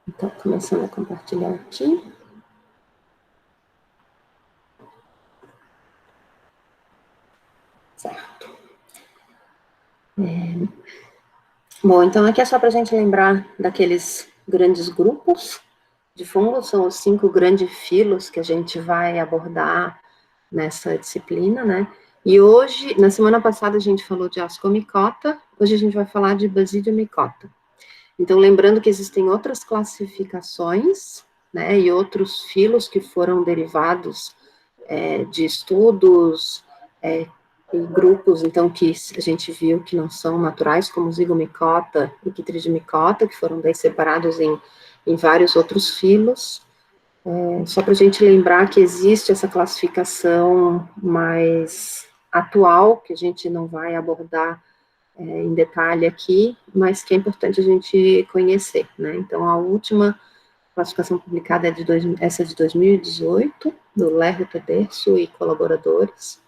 Então, começando a compartilhar aqui. Certo. Bom, então aqui é só para a gente lembrar daqueles grandes grupos de fungos, são os 5 grandes filos que a gente vai abordar nessa disciplina, né? E hoje, na semana passada a gente falou de Ascomycota, hoje a gente vai falar de Basidiomycota. Então, lembrando que existem outras classificações, né, e outros filos que foram derivados de estudos, e grupos, então, que a gente viu que não são naturais, como Zygomicota e Chytridiomycota, que foram daí separados em vários outros filos. Só para a gente lembrar que existe essa classificação mais atual, que a gente não vai abordar em detalhe aqui, mas que é importante a gente conhecer, né? Então, a última classificação publicada é essa de 2018, do Lerro Tederso e colaboradores.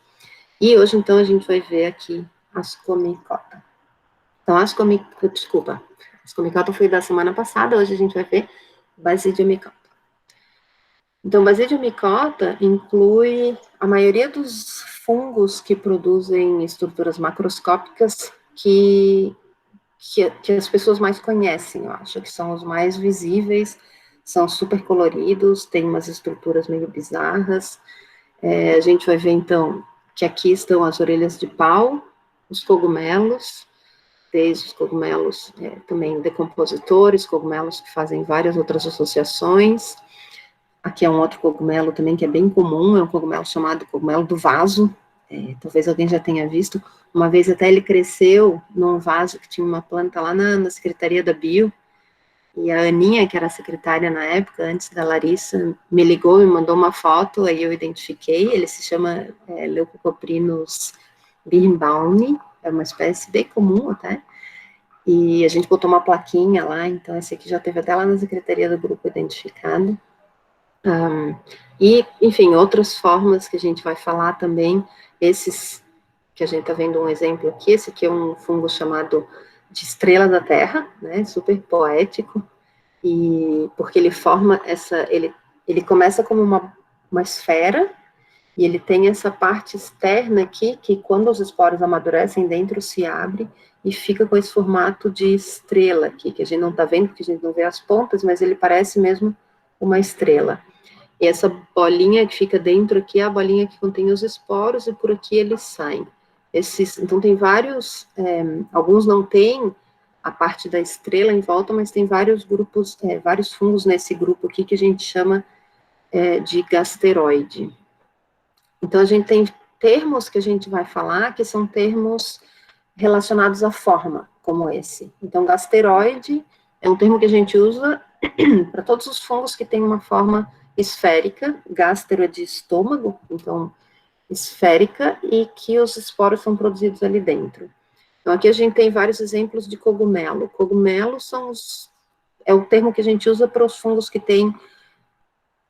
E hoje, então, a gente vai ver aqui Ascomycota. Então, Ascomycota foi da semana passada, hoje a gente vai ver Basidiomycota. Então, Basidiomycota inclui a maioria dos fungos que produzem estruturas macroscópicas que as pessoas mais conhecem, eu acho, que são os mais visíveis, são super coloridos, tem umas estruturas meio bizarras. A gente vai ver, então, que aqui estão as orelhas de pau, os cogumelos, desde os cogumelos também decompositores, cogumelos que fazem várias outras associações. Aqui é um outro cogumelo também que é bem comum, é um cogumelo chamado cogumelo do vaso, talvez alguém já tenha visto. Uma vez até ele cresceu num vaso que tinha uma planta lá na Secretaria da Bio, e a Aninha, que era a secretária na época, antes da Larissa, me ligou, me mandou uma foto, aí eu identifiquei, ele se chama Leucocoprinus birnbaumi, é uma espécie bem comum até, e a gente botou uma plaquinha lá, então esse aqui já teve até lá na secretaria do grupo identificado. E, enfim, outras formas que a gente vai falar também, esses que a gente está vendo um exemplo aqui, esse aqui é um fungo chamado de estrela da Terra, né, super poético, e porque ele forma ele começa como uma esfera, e ele tem essa parte externa aqui, que quando os esporos amadurecem, dentro se abre, e fica com esse formato de estrela aqui, que a gente não está vendo, porque a gente não vê as pontas, mas ele parece mesmo uma estrela. E essa bolinha que fica dentro aqui é a bolinha que contém os esporos, e por aqui eles saem. Então tem vários, alguns não têm a parte da estrela em volta, mas tem vários grupos, vários fungos nesse grupo aqui que a gente chama de gasteroide. Então a gente tem termos que a gente vai falar que são termos relacionados à forma, como esse. Então gasteroide é um termo que a gente usa para todos os fungos que têm uma forma esférica, gástero é de estômago, então esférica, e que os esporos são produzidos ali dentro. Então aqui a gente tem vários exemplos de cogumelo. Cogumelos é o termo que a gente usa para os fungos que têm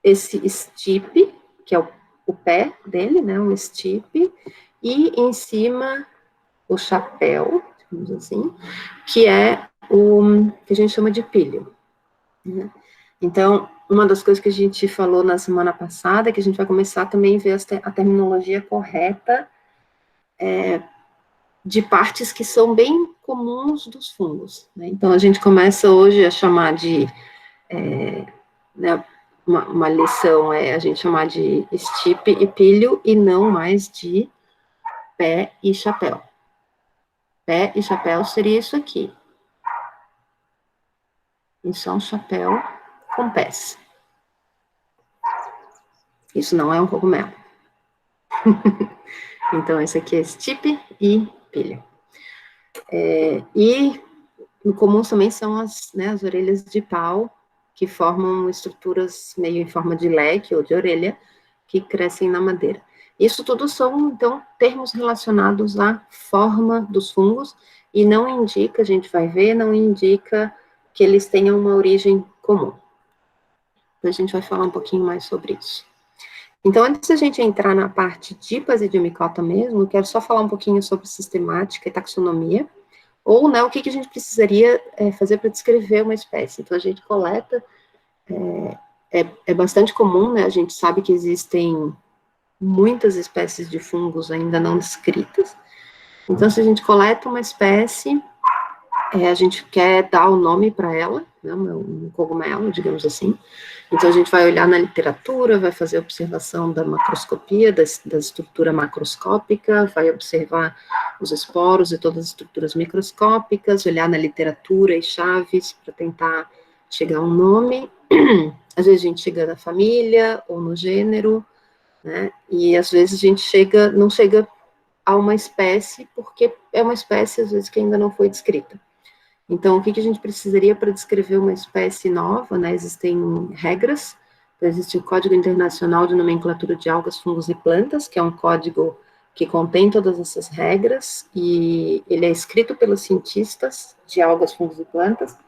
esse estipe, que é o pé dele, né, um estipe, e em cima o chapéu, digamos assim, que é o que a gente chama de píleo. Né? Então, uma das coisas que a gente falou na semana passada é que a gente vai começar também a ver a terminologia correta de partes que são bem comuns dos fungos. Né? Então, a gente começa hoje a chamar de, né, uma lição a gente chamar de estipe e píleo e não mais de pé e chapéu. Pé e chapéu seria isso aqui. Isso é um chapéu com pés. Isso não é um cogumelo. Então, esse aqui é estipe e píleo. E comuns também são as orelhas de pau, que formam estruturas meio em forma de leque ou de orelha, que crescem na madeira. Isso tudo são, então, termos relacionados à forma dos fungos, e não indica, a gente vai ver, não indica que eles tenham uma origem comum. Então, a gente vai falar um pouquinho mais sobre isso. Então, antes da gente entrar na parte de Basidiomycota mesmo, eu quero só falar um pouquinho sobre sistemática e taxonomia, ou, né, o que a gente precisaria fazer para descrever uma espécie. Então, a gente coleta, é bastante comum, né, a gente sabe que existem muitas espécies de fungos ainda não descritas. Então, se a gente coleta uma espécie, a gente quer dar o nome para ela, né, um cogumelo, digamos assim. Então, a gente vai olhar na literatura, vai fazer observação da macroscopia, da estrutura macroscópica, vai observar os esporos e todas as estruturas microscópicas, olhar na literatura e chaves para tentar chegar a um nome. Às vezes a gente chega na família ou no gênero, né? E às vezes a gente não chega a uma espécie, porque é uma espécie, às vezes, que ainda não foi descrita. Então, o que a gente precisaria para descrever uma espécie nova, né? Existem regras, então, existe o Código Internacional de Nomenclatura de Algas, Fungos e Plantas, que é um código que contém todas essas regras, e ele é escrito pelos cientistas de algas, fungos e plantas,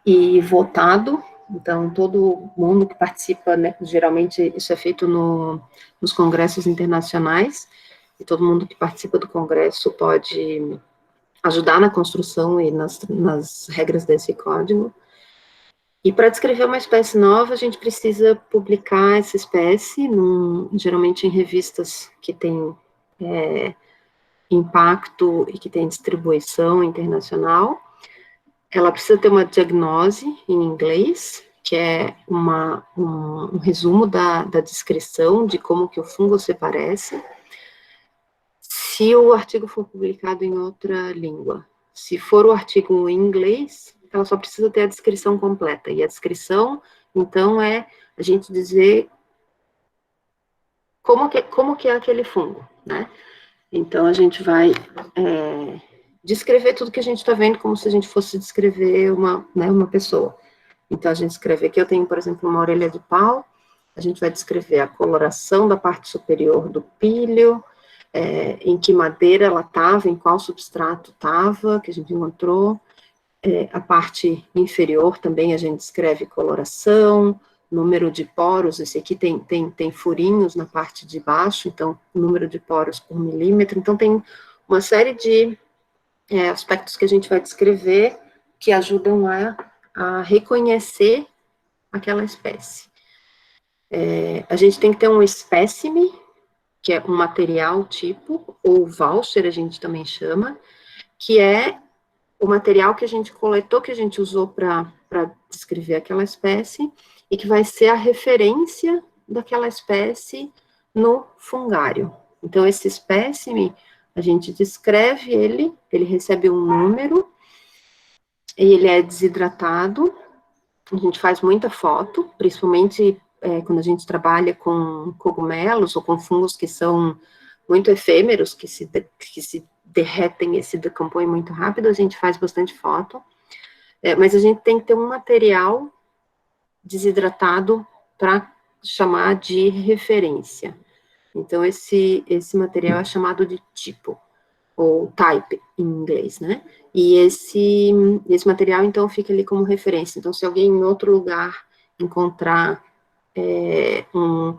e votado. Então, todo mundo que participa, né, geralmente isso é feito nos congressos internacionais, e todo mundo que participa do congresso pode ajudar na construção e nas regras desse código. E para descrever uma espécie nova, a gente precisa publicar essa espécie, geralmente em revistas que têm impacto e que têm distribuição internacional. Ela precisa ter uma diagnose em inglês, que é um resumo da descrição de como que o fungo se parece. Se o artigo for publicado em outra língua, se for o artigo em inglês, ela só precisa ter a descrição completa. E a descrição, então, é a gente dizer como que é aquele fungo, né? Então, a gente vai descrever tudo que a gente está vendo como se a gente fosse descrever uma pessoa. Então, a gente escreve aqui, eu tenho, por exemplo, uma orelha de pau, a gente vai descrever a coloração da parte superior do píleo, em que madeira ela estava, em qual substrato estava, que a gente encontrou. A parte inferior também a gente escreve coloração, número de poros, esse aqui tem furinhos na parte de baixo, então, número de poros por milímetro. Então, tem uma série de aspectos que a gente vai descrever que ajudam a reconhecer aquela espécie. A gente tem que ter um espécime, que é um material tipo, ou voucher, a gente também chama, que é o material que a gente coletou, que a gente usou para descrever aquela espécie, e que vai ser a referência daquela espécie no fungário. Então, esse espécime, a gente descreve ele recebe um número, e ele é desidratado, a gente faz muita foto, principalmente quando a gente trabalha com cogumelos ou com fungos que são muito efêmeros, que se derretem e se decompõem muito rápido, a gente faz bastante foto, mas a gente tem que ter um material desidratado para chamar de referência. Então, esse material é chamado de tipo, ou type, em inglês, né? E esse material, então, fica ali como referência. Então, se alguém em outro lugar encontrar um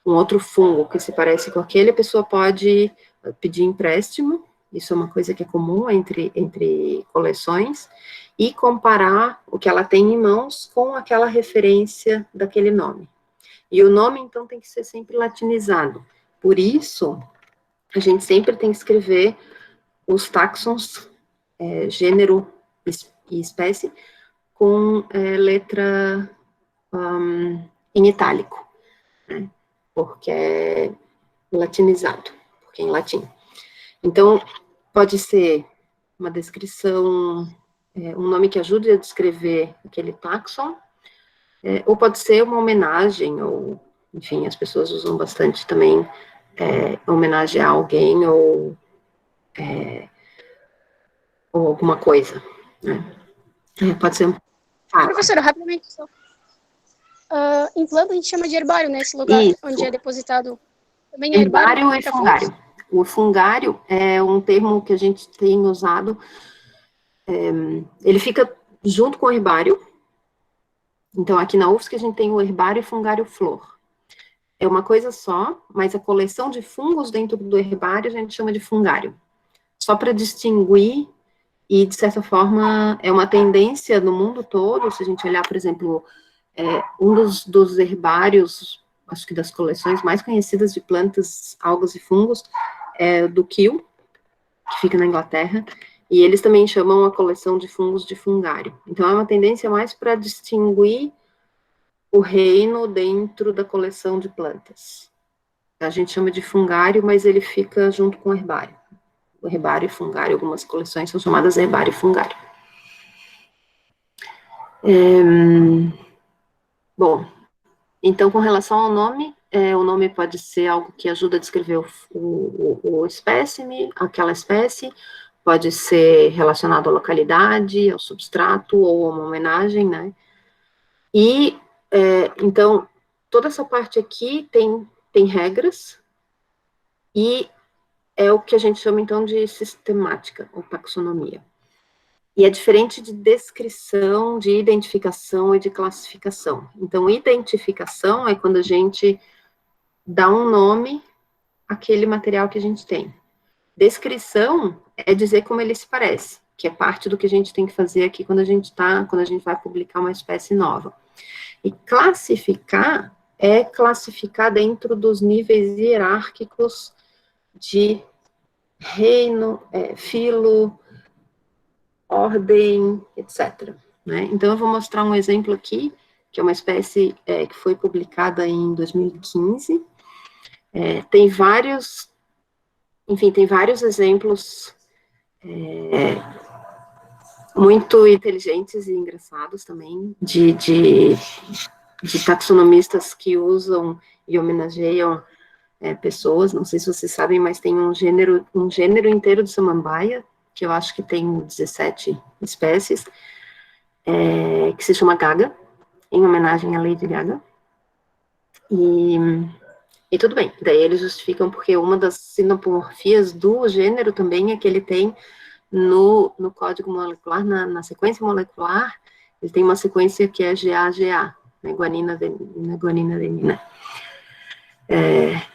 outro fungo que se parece com aquele, a pessoa pode pedir empréstimo, isso é uma coisa que é comum entre coleções, e comparar o que ela tem em mãos com aquela referência daquele nome. E o nome, então, tem que ser sempre latinizado. Por isso, a gente sempre tem que escrever os táxons, gênero e espécie, com letra em itálico, né? Porque é latinizado, porque é em latim. Então, pode ser uma descrição, um nome que ajude a descrever aquele táxon, ou pode ser uma homenagem, ou, enfim, as pessoas usam bastante também homenagem a alguém, ou alguma coisa, né? Pode ser um... Professora, rapidamente só. Em planta a gente chama de herbário, né? Esse lugar Isso. onde é depositado. Também é Herbário e para fungário. fungos? O fungário é um termo que a gente tem usado, ele fica junto com o herbário. Então, aqui na UFSC a gente tem o herbário e fungário flor. é uma coisa só, mas a coleção de fungos dentro do herbário a gente chama de fungário. Só para distinguir, e de certa forma é uma tendência no mundo todo, se a gente olhar, por exemplo, um dos herbários, acho que das coleções mais conhecidas de plantas, algas e fungos, é do Kew, que fica na Inglaterra, e eles também chamam a coleção de fungos de fungário. Então, é uma tendência mais para distinguir o reino dentro da coleção de plantas. A gente chama de fungário, mas ele fica junto com o herbário. O herbário e fungário, algumas coleções são chamadas herbário e fungário. Bom, então, com relação ao nome, o nome pode ser algo que ajuda a descrever o espécime, aquela espécie, pode ser relacionado à localidade, ao substrato ou a uma homenagem, né? E, então, toda essa parte aqui tem regras e é o que a gente chama, então, de sistemática, ou taxonomia. E é diferente de descrição, de identificação e de classificação. Então, identificação é quando a gente dá um nome àquele material que a gente tem. Descrição é dizer como ele se parece, que é parte do que a gente tem que fazer aqui quando a gente vai publicar uma espécie nova. E classificar é classificar dentro dos níveis hierárquicos de reino, filo, ordem, etc. Né? Então, eu vou mostrar um exemplo aqui, que é uma espécie que foi publicada em 2015. Tem vários exemplos muito inteligentes e engraçados também, de taxonomistas que usam e homenageiam pessoas. Não sei se vocês sabem, mas tem um gênero inteiro de samambaia, que eu acho que tem 17 espécies, que se chama Gaga, em homenagem à Lady Gaga. E tudo bem, daí eles justificam porque uma das sinapomorfias do gênero também é que ele tem no código molecular, na sequência molecular, ele tem uma sequência que é GAGA, né, guanina, adenina.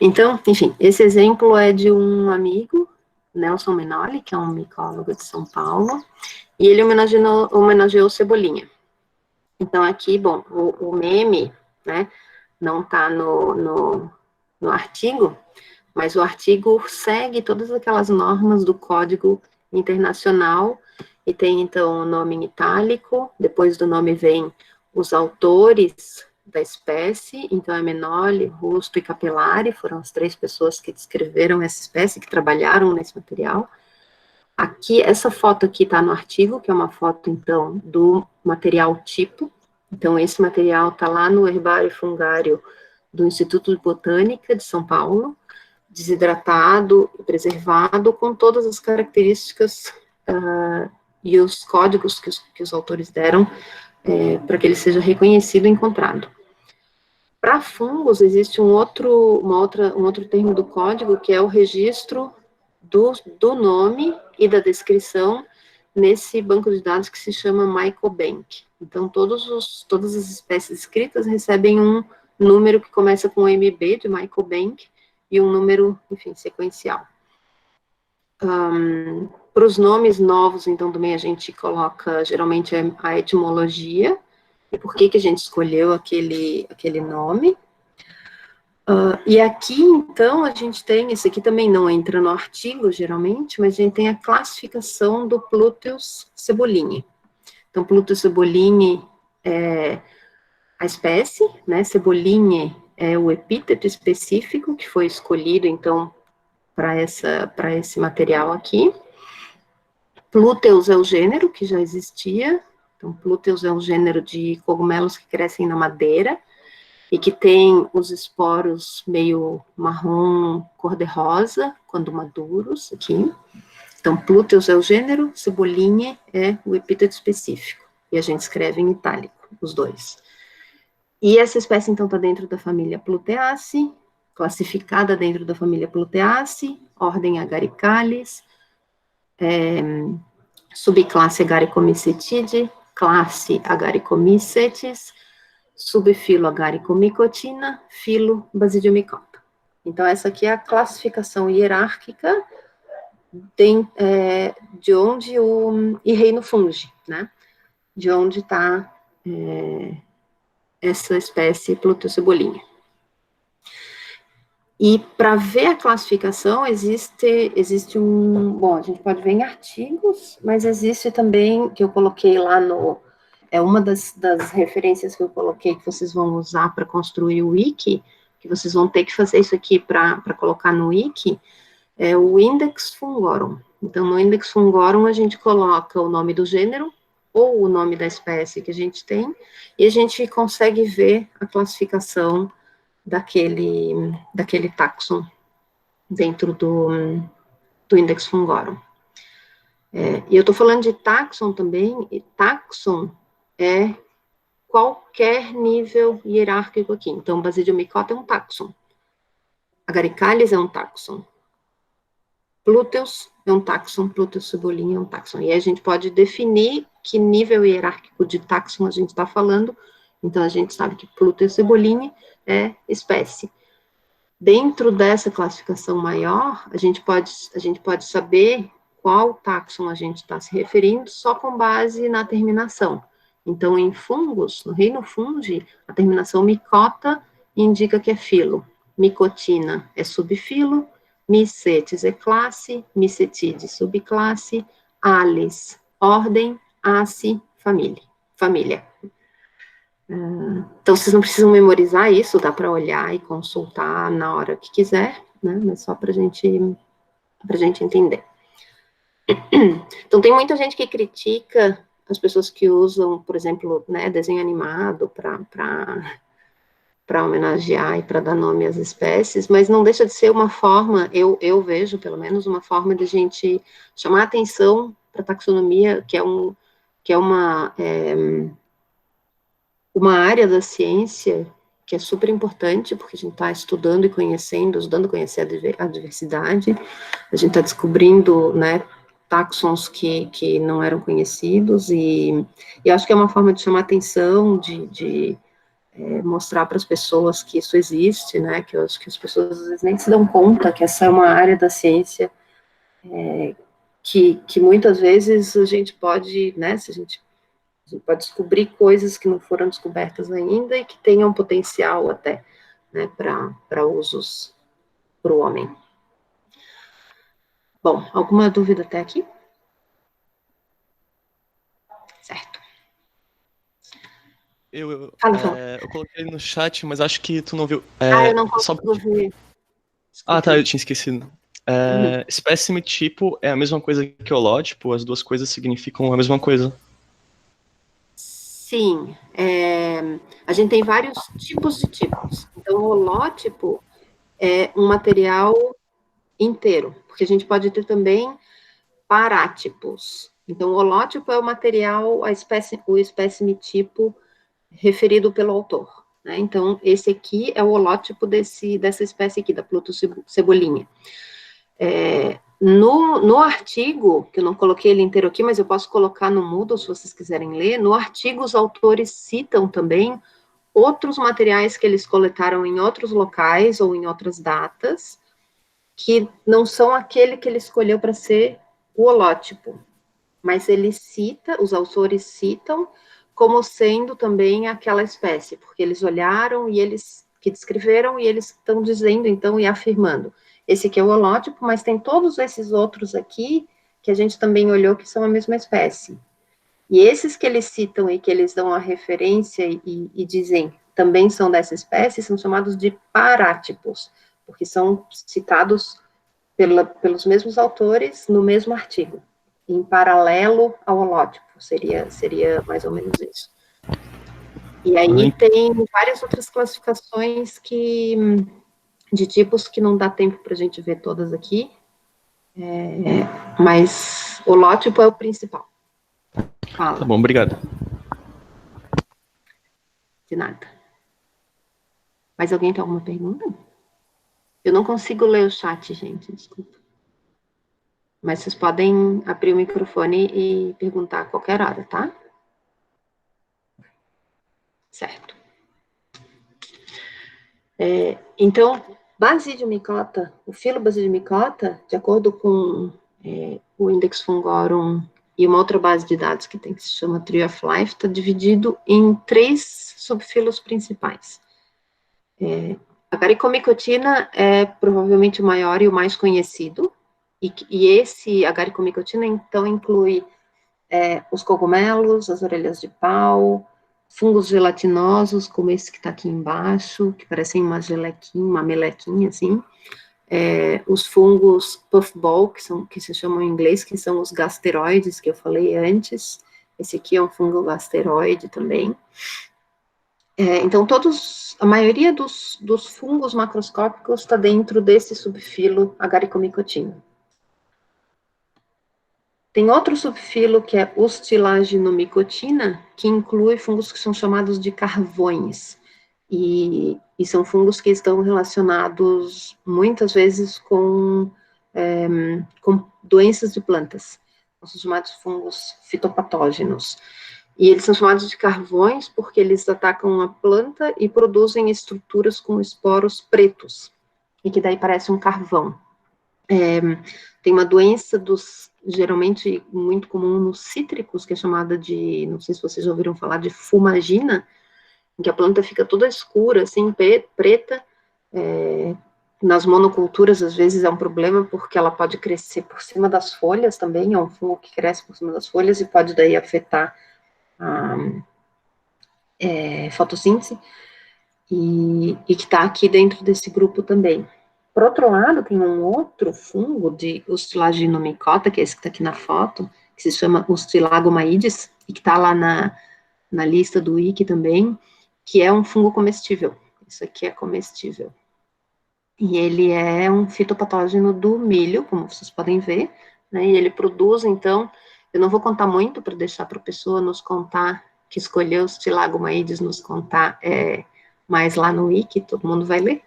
Então, enfim, esse exemplo é de um amigo, Nelson Menoli, que é um micólogo de São Paulo, e ele homenageou Cebolinha. Então, aqui, bom, o meme, né, não está no artigo, mas o artigo segue todas aquelas normas do Código Internacional, e tem, então, o nome em itálico, depois do nome vem os autores da espécie, então é Menoli, Rusto e Capellari, foram as 3 pessoas que descreveram essa espécie, que trabalharam nesse material. Aqui, essa foto aqui está no artigo, que é uma foto, então, do material tipo. Então, esse material está lá no herbário fungário do Instituto de Botânica de São Paulo, desidratado e preservado, com todas as características e os códigos que os autores deram para que ele seja reconhecido e encontrado. Para fungos, existe um outro termo do código, que é o registro do nome e da descrição nesse banco de dados que se chama Mycobank. Então, todas as espécies escritas recebem um número que começa com MB, de Mycobank, e um número, enfim, sequencial. Para os nomes novos, então, também a gente coloca, geralmente, a etimologia, e por que a gente escolheu aquele nome. E aqui, então, a gente tem, esse aqui também não entra no artigo, geralmente, mas a gente tem a classificação do Pluteus cebolinha. Então, Pluteus cebolinha é a espécie, né, cebolinha é o epíteto específico que foi escolhido, então, para esse material aqui. Pluteus é o gênero que já existia, então, Pluteus é um gênero de cogumelos que crescem na madeira, e que tem os esporos meio marrom, cor-de-rosa, quando maduros, aqui. Então, Pluteus é o gênero, cebolinha é o epíteto específico, e a gente escreve em itálico, os dois. E essa espécie, então, está dentro da família Pluteaceae, classificada dentro da família Pluteaceae, ordem Agaricales, subclasse Agaricomycetidae, classe Agaricomycetes, subfilo Agaricomycotina, filo Basidiomycota. Então, essa aqui é a classificação hierárquica de onde e reino fungi, né? De onde está essa espécie Plutocebolinha. E para ver a classificação, existe bom, a gente pode ver em artigos, mas existe também, que eu coloquei lá uma das referências que eu coloquei que vocês vão usar para construir o wiki, que vocês vão ter que fazer isso aqui para colocar no wiki, é o Index Fungorum. Então, no Index Fungorum, a gente coloca o nome do gênero, ou o nome da espécie que a gente tem, e a gente consegue ver a classificação daquele taxon dentro do Index Fungorum. E eu estou falando de taxon também, e taxon é qualquer nível hierárquico aqui. Então, Basidiomycota é um taxon. Agaricales é um taxon. Pluteus é um taxon, Plutocebolinha é um taxon. E aí a gente pode definir que nível hierárquico de taxon a gente está falando. Então, a gente sabe que Plutocebolinha é espécie. Dentro dessa classificação maior, a gente pode saber qual taxon a gente está se referindo só com base na terminação. Então, em fungos, no reino fungi, a terminação micota indica que é filo. Micotina é subfilo, Mycetes é classe, Mycetidae subclasse, Ales, ordem, Ace, família. Então, vocês não precisam memorizar isso, dá para olhar e consultar na hora que quiser, né? Mas só para a gente entender. Então, tem muita gente que critica as pessoas que usam, por exemplo, né, desenho animado para homenagear e para dar nome às espécies, mas não deixa de ser uma forma, eu vejo, pelo menos, uma forma de a gente chamar a atenção para a taxonomia, que é uma área da ciência que é super importante, porque a gente está estudando e conhecendo, ajudando a conhecer a diversidade, a gente está descobrindo, né, taxons que não eram conhecidos, e acho que é uma forma de chamar atenção, de mostrar para as pessoas que isso existe, né, que eu acho que as pessoas às vezes nem se dão conta que essa é uma área da ciência que muitas vezes a gente pode, né, se a gente pode descobrir coisas que não foram descobertas ainda e que tenham potencial até, né, para usos para o homem. Bom, alguma dúvida até aqui? Certo. Eu coloquei no chat, mas acho que tu não viu. Eu não consigo ver. Ah, tá, eu tinha esquecido. Espécime tipo é a mesma coisa que holótipo, as duas coisas significam a mesma coisa. Sim, a gente tem vários tipos de tipos. Então, o holótipo é um material inteiro, porque a gente pode ter também parátipos. Então, o holótipo é o material, o espécime tipo referido pelo autor, né? Então, esse aqui é o holótipo dessa espécie aqui, da Plutocebolinha. No artigo, que eu não coloquei ele inteiro aqui, mas eu posso colocar no Moodle, se vocês quiserem ler, no artigo os autores citam também outros materiais que eles coletaram em outros locais ou em outras datas, que não são aquele que ele escolheu para ser o holótipo, mas os autores citam como sendo também aquela espécie, porque eles olharam e eles que descreveram e eles estão dizendo, então, e afirmando. Esse aqui é o holótipo, mas tem todos esses outros aqui que a gente também olhou que são a mesma espécie. E esses que eles citam e que eles dão a referência e dizem também são dessa espécie, são chamados de parátipos, porque são citados pelos mesmos autores no mesmo artigo, em paralelo ao holótipo, seria mais ou menos isso. E aí tem várias outras classificações de tipos que não dá tempo para a gente ver todas aqui, mas o holótipo é o principal. Fala. Tá bom, obrigado. De nada. Mais alguém tem alguma pergunta? Eu não consigo ler o chat, gente, desculpa. Mas vocês podem abrir o microfone e perguntar a qualquer hora, tá? Certo. Então, Basidiomycota, o filo Basidiomycota, de acordo com o Index Fungorum e uma outra base de dados que tem, que se chama Tree of Life, está dividido em 3 subfilos principais. A Agaricomicotina é provavelmente o maior e o mais conhecido, e esse Agaricomicotina, então, inclui os cogumelos, as orelhas de pau, fungos gelatinosos, como esse que está aqui embaixo, que parecem uma gelequinha, uma melequinha, assim, os fungos puffball, que se chamam em inglês, que são os gasteroides, que eu falei antes. Esse aqui é um fungo gasteroide também. Então, a maioria dos fungos macroscópicos está dentro desse subfilo Agaricomicotina. Tem outro subfilo, que é Ustilaginomicotina, que inclui fungos que são chamados de carvões. E são fungos que estão relacionados, muitas vezes, com doenças de plantas. São chamados fungos fitopatógenos. E eles são chamados de carvões porque eles atacam a planta e produzem estruturas com esporos pretos, e que daí parece um carvão. Tem uma doença geralmente muito comum nos cítricos, que é chamada de, não sei se vocês já ouviram falar, de fumagina, em que a planta fica toda escura, assim, preta. Nas monoculturas, às vezes, é um problema, porque ela pode crescer por cima das folhas também, é um fungo que cresce por cima das folhas e pode daí afetar a fotossíntese, e que está aqui dentro desse grupo também. Por outro lado, tem um outro fungo de Ustilaginomycota, que é esse que está aqui na foto, que se chama Ustilagomaides, e que está lá na lista do wiki também, que é um fungo comestível. Isso aqui é comestível. E ele é um fitopatógeno do milho, como vocês podem ver, né? E ele produz, então, eu não vou contar muito para deixar para a pessoa nos contar, que escolheu Ustilagomaides nos contar mais lá no wiki, todo mundo vai ler.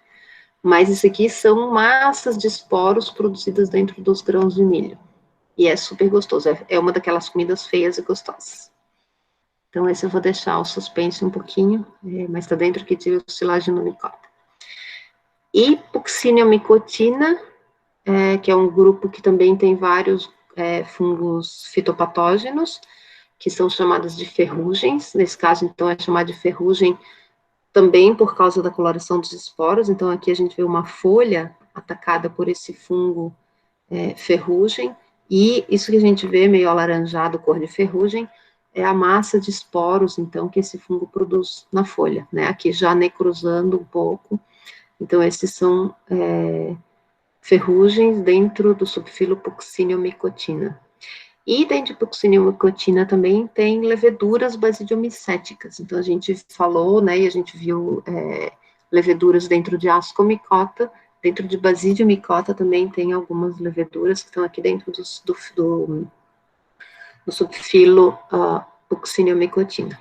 Mas isso aqui são massas de esporos produzidas dentro dos grãos de milho. E é super gostoso, é uma daquelas comidas feias e gostosas. Então, esse eu vou deixar o suspense um pouquinho, mas está dentro aqui de Ustilaginomycota. E Pucciniomicotina, que é um grupo que também tem vários fungos fitopatógenos, que são chamados de ferrugens. Nesse caso, então, é chamado de ferrugem também por causa da coloração dos esporos. Então, aqui a gente vê uma folha atacada por esse fungo ferrugem, e isso que a gente vê meio alaranjado, cor de ferrugem, é a massa de esporos, então, que esse fungo produz na folha, né? Aqui já necrosando um pouco. Então, esses são ferrugens dentro do subfilo Pucciniomicotina. E dentro de Pucciniomicotina também tem leveduras basidiomicéticas. Então, a gente falou, né, e a gente viu leveduras dentro de Ascomycota. Dentro de Basidiomycota também tem algumas leveduras que estão aqui dentro do subfilo Pucciniomicotina.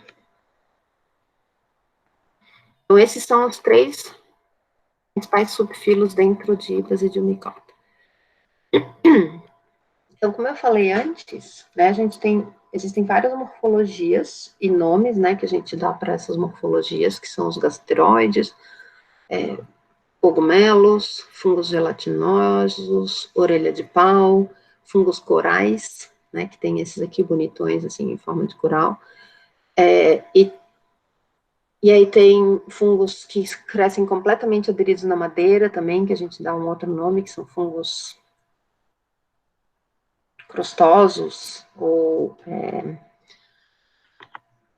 Então, esses são os 3 principais subfilos dentro de Basidiomycota. Então, como eu falei antes, né, existem várias morfologias e nomes, né, que a gente dá para essas morfologias, que são os gasteroides, cogumelos, fungos gelatinosos, orelha de pau, fungos corais, né, que tem esses aqui bonitões, assim, em forma de coral, e aí tem fungos que crescem completamente aderidos na madeira também, que a gente dá um outro nome, que são fungos crostosos,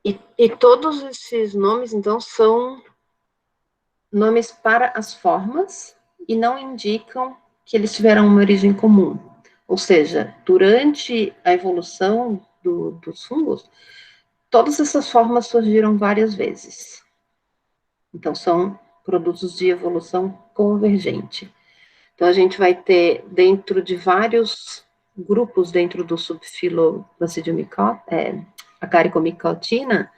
e todos esses nomes, então, são nomes para as formas e não indicam que eles tiveram uma origem comum. Ou seja, durante a evolução dos fungos, todas essas formas surgiram várias vezes. Então, são produtos de evolução convergente. Então, a gente vai ter, dentro de vários grupos dentro do subfilo Basidiomycota, Agaricomicotina,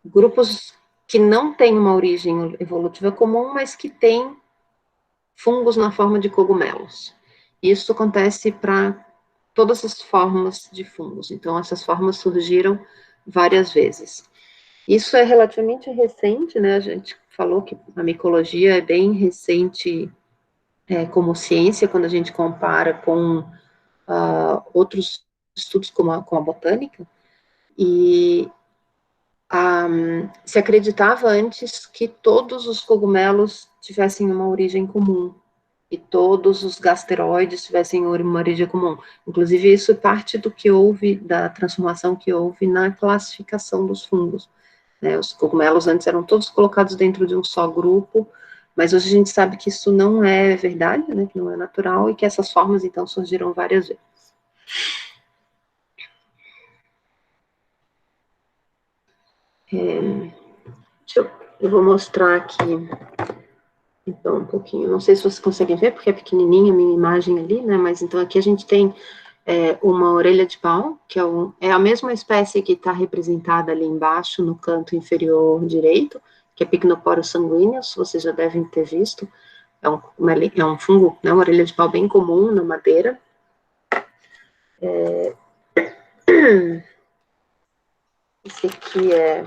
grupos que não têm uma origem evolutiva comum, mas que têm fungos na forma de cogumelos. Isso acontece para todas as formas de fungos. Então, essas formas surgiram várias vezes. Isso é relativamente recente, né? A gente falou que a micologia é bem recente como ciência, quando a gente compara com outros estudos como com a botânica, e se acreditava antes que todos os cogumelos tivessem uma origem comum, e todos os gasteroides tivessem uma origem comum. Inclusive, isso é parte do que houve, da transformação que houve na classificação dos fungos. Né? Os cogumelos antes eram todos colocados dentro de um só grupo, mas hoje a gente sabe que isso não é verdade, né? Que não é natural, e que essas formas, então, surgiram várias vezes. Eu vou mostrar aqui, então, um pouquinho. Não sei se vocês conseguem ver, porque é pequenininha a minha imagem ali, né? Mas, então, aqui a gente tem uma orelha de pau, que é a mesma espécie que está representada ali embaixo, no canto inferior direito, que é Pycnoporus sanguineus, vocês já devem ter visto. É um fungo, né, uma orelha de pau bem comum na madeira. Esse aqui é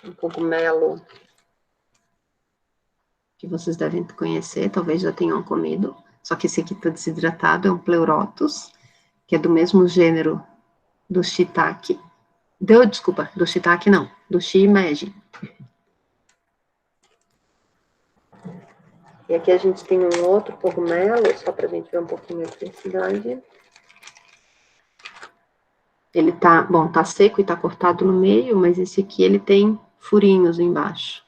um cogumelo que vocês devem conhecer, talvez já tenham comido, só que esse aqui está desidratado, é um Pleurotus, que é do mesmo gênero do shiitake. Desculpa, do shiitake não, do shimeji. E aqui a gente tem um outro cogumelo, só para a gente ver um pouquinho a diversidade. Ele tá seco e tá cortado no meio, mas esse aqui ele tem furinhos embaixo.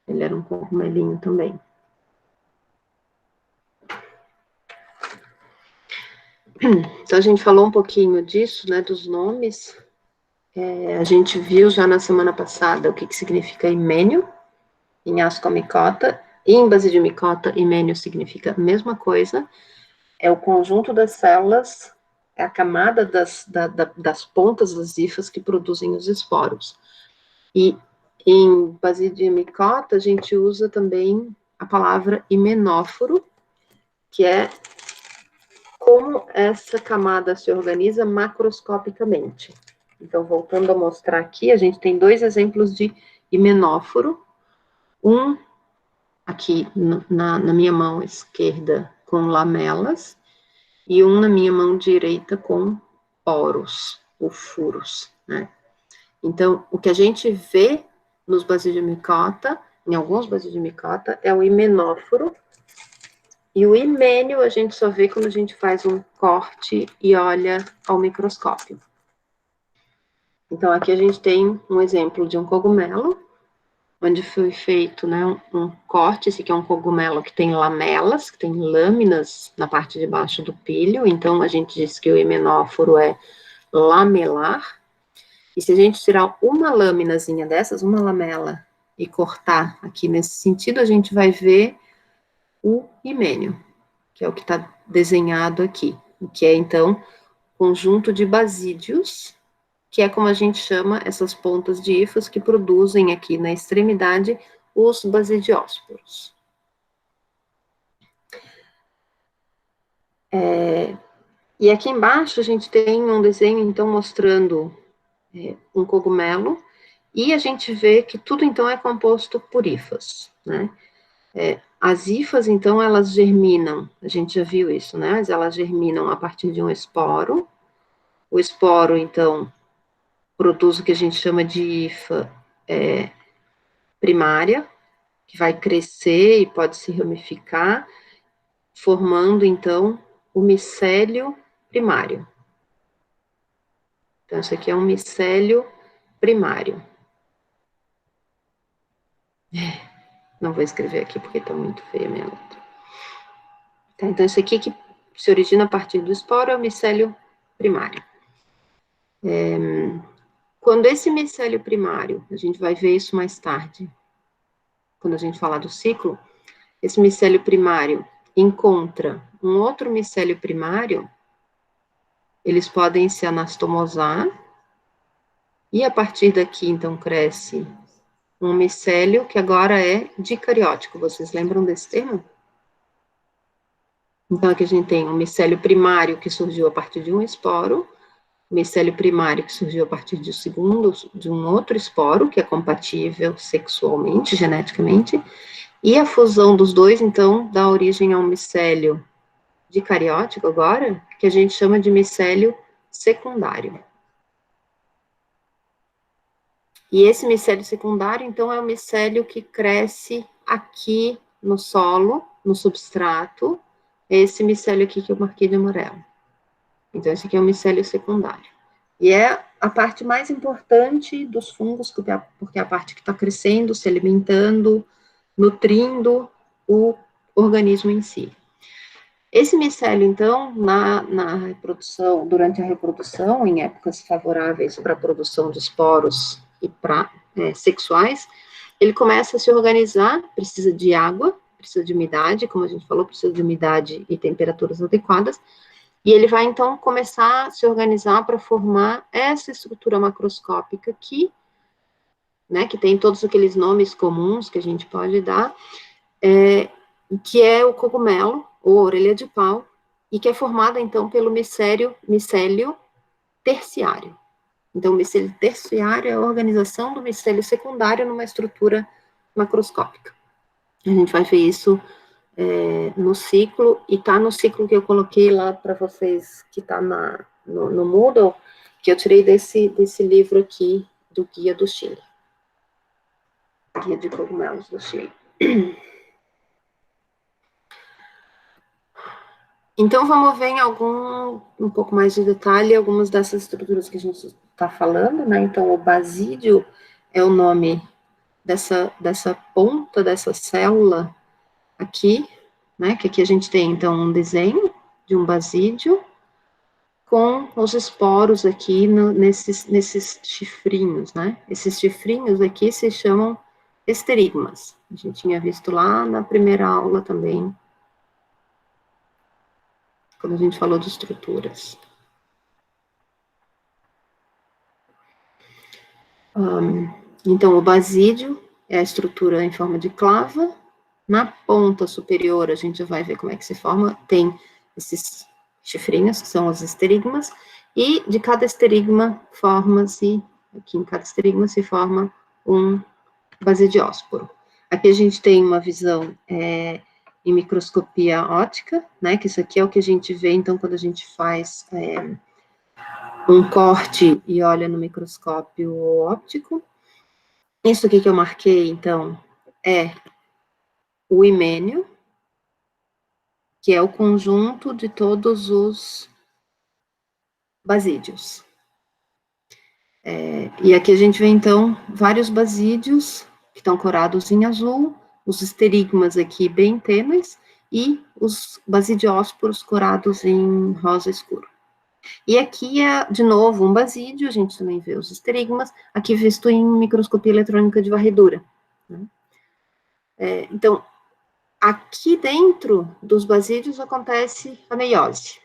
Ele era um cogumelinho também. Então a gente falou um pouquinho disso, né, dos nomes. A gente viu já na semana passada o que significa himênio, em ascomicota, e em basidimicota, himênio significa a mesma coisa, é o conjunto das células, é a camada das pontas das hifas que produzem os esporos. E em basidimicota, a gente usa também a palavra himenóforo, que é como essa camada se organiza macroscopicamente. Então, voltando a mostrar aqui, a gente tem dois exemplos de himenóforo, um aqui na minha mão esquerda com lamelas, e um na minha mão direita com poros, ou furos, né? Então, o que a gente vê nos basidimicota, em alguns basidimicota, é o himenóforo, e o himênio a gente só vê quando a gente faz um corte e olha ao microscópio. Então, aqui a gente tem um exemplo de um cogumelo, onde foi feito, né, um corte. Esse aqui é um cogumelo que tem lamelas, que tem lâminas na parte de baixo do píleo, então a gente diz que o himenóforo é lamelar. E se a gente tirar uma lâminazinha dessas, uma lamela, e cortar aqui nesse sentido, a gente vai ver o himênio, que é o que está desenhado aqui, que é, então, conjunto de basídeos, que é como a gente chama essas pontas de hifas que produzem aqui na extremidade os basidiósporos. E aqui embaixo a gente tem um desenho, então, mostrando um cogumelo, e a gente vê que tudo, então, é composto por hifas, né? As hifas, então, elas germinam, a gente já viu isso, né? Mas elas germinam a partir de um esporo. O esporo, então, produz o que a gente chama de hifa primária, que vai crescer e pode se ramificar, formando, então, o micélio primário. Então, isso aqui é um micélio primário. Não vou escrever aqui porque está muito feia a minha letra. Tá, então, isso aqui que se origina a partir do esporo é o micélio primário. Quando esse micélio primário, a gente vai ver isso mais tarde, quando a gente falar do ciclo, esse micélio primário encontra um outro micélio primário, eles podem se anastomosar, e a partir daqui, então, cresce um micélio que agora é dicariótico. Vocês lembram desse termo? Então, aqui a gente tem um micélio primário que surgiu a partir de um esporo, micélio primário que surgiu a partir de um outro esporo, que é compatível sexualmente, geneticamente, e a fusão dos dois, então, dá origem a um micélio dicariótico agora, que a gente chama de micélio secundário. E esse micélio secundário, então, é o micélio que cresce aqui no solo, no substrato, é esse micélio aqui que eu marquei de amarelo. Então, esse aqui é o micélio secundário. E é a parte mais importante dos fungos, porque é a parte que está crescendo, se alimentando, nutrindo o organismo em si. Esse micélio, então, na reprodução, durante a reprodução, em épocas favoráveis para a produção de esporos e sexuais, ele começa a se organizar, precisa de água, precisa de umidade, como a gente falou, precisa de umidade e temperaturas adequadas, e ele vai, então, começar a se organizar para formar essa estrutura macroscópica aqui, né, que tem todos aqueles nomes comuns que a gente pode dar, que é o cogumelo, ou orelha de pau, e que é formada, então, pelo micélio terciário. Então, o micélio terciário é a organização do micélio secundário numa estrutura macroscópica. A gente vai ver isso no ciclo, e tá no ciclo que eu coloquei lá para vocês, que tá no Moodle, que eu tirei desse livro aqui, do Guia do Chile. Guia de Cogumelos do Chile. Então, vamos ver em um pouco mais de detalhe, algumas dessas estruturas que a gente está falando, né? Então, o basídio é o nome dessa ponta, dessa célula aqui, né? Que aqui a gente tem, então, um desenho de um basídio com os esporos aqui nesses chifrinhos, né? Esses chifrinhos aqui se chamam esterigmas. A gente tinha visto lá na primeira aula também, quando a gente falou de estruturas. Então, o basídio é a estrutura em forma de clava. Na ponta superior, a gente vai ver como é que se forma. Tem esses chifrinhos, que são os esterigmas, e de cada esterigma forma-se, aqui em cada esterigma se forma um basidiósporo. Aqui a gente tem uma visão em microscopia óptica, né, que isso aqui é o que a gente vê, então, quando a gente faz um corte e olha no microscópio óptico. Isso aqui que eu marquei, então, é o himênio, que é o conjunto de todos os basídios. E aqui a gente vê, então, vários basídios que estão corados em azul, os esterigmas aqui bem tênues, e os basidiósporos corados em rosa escuro. E aqui é, de novo, um basídio, a gente também vê os esterigmas, aqui visto em microscopia eletrônica de varredura. Né? Então, aqui dentro dos basídios acontece a meiose,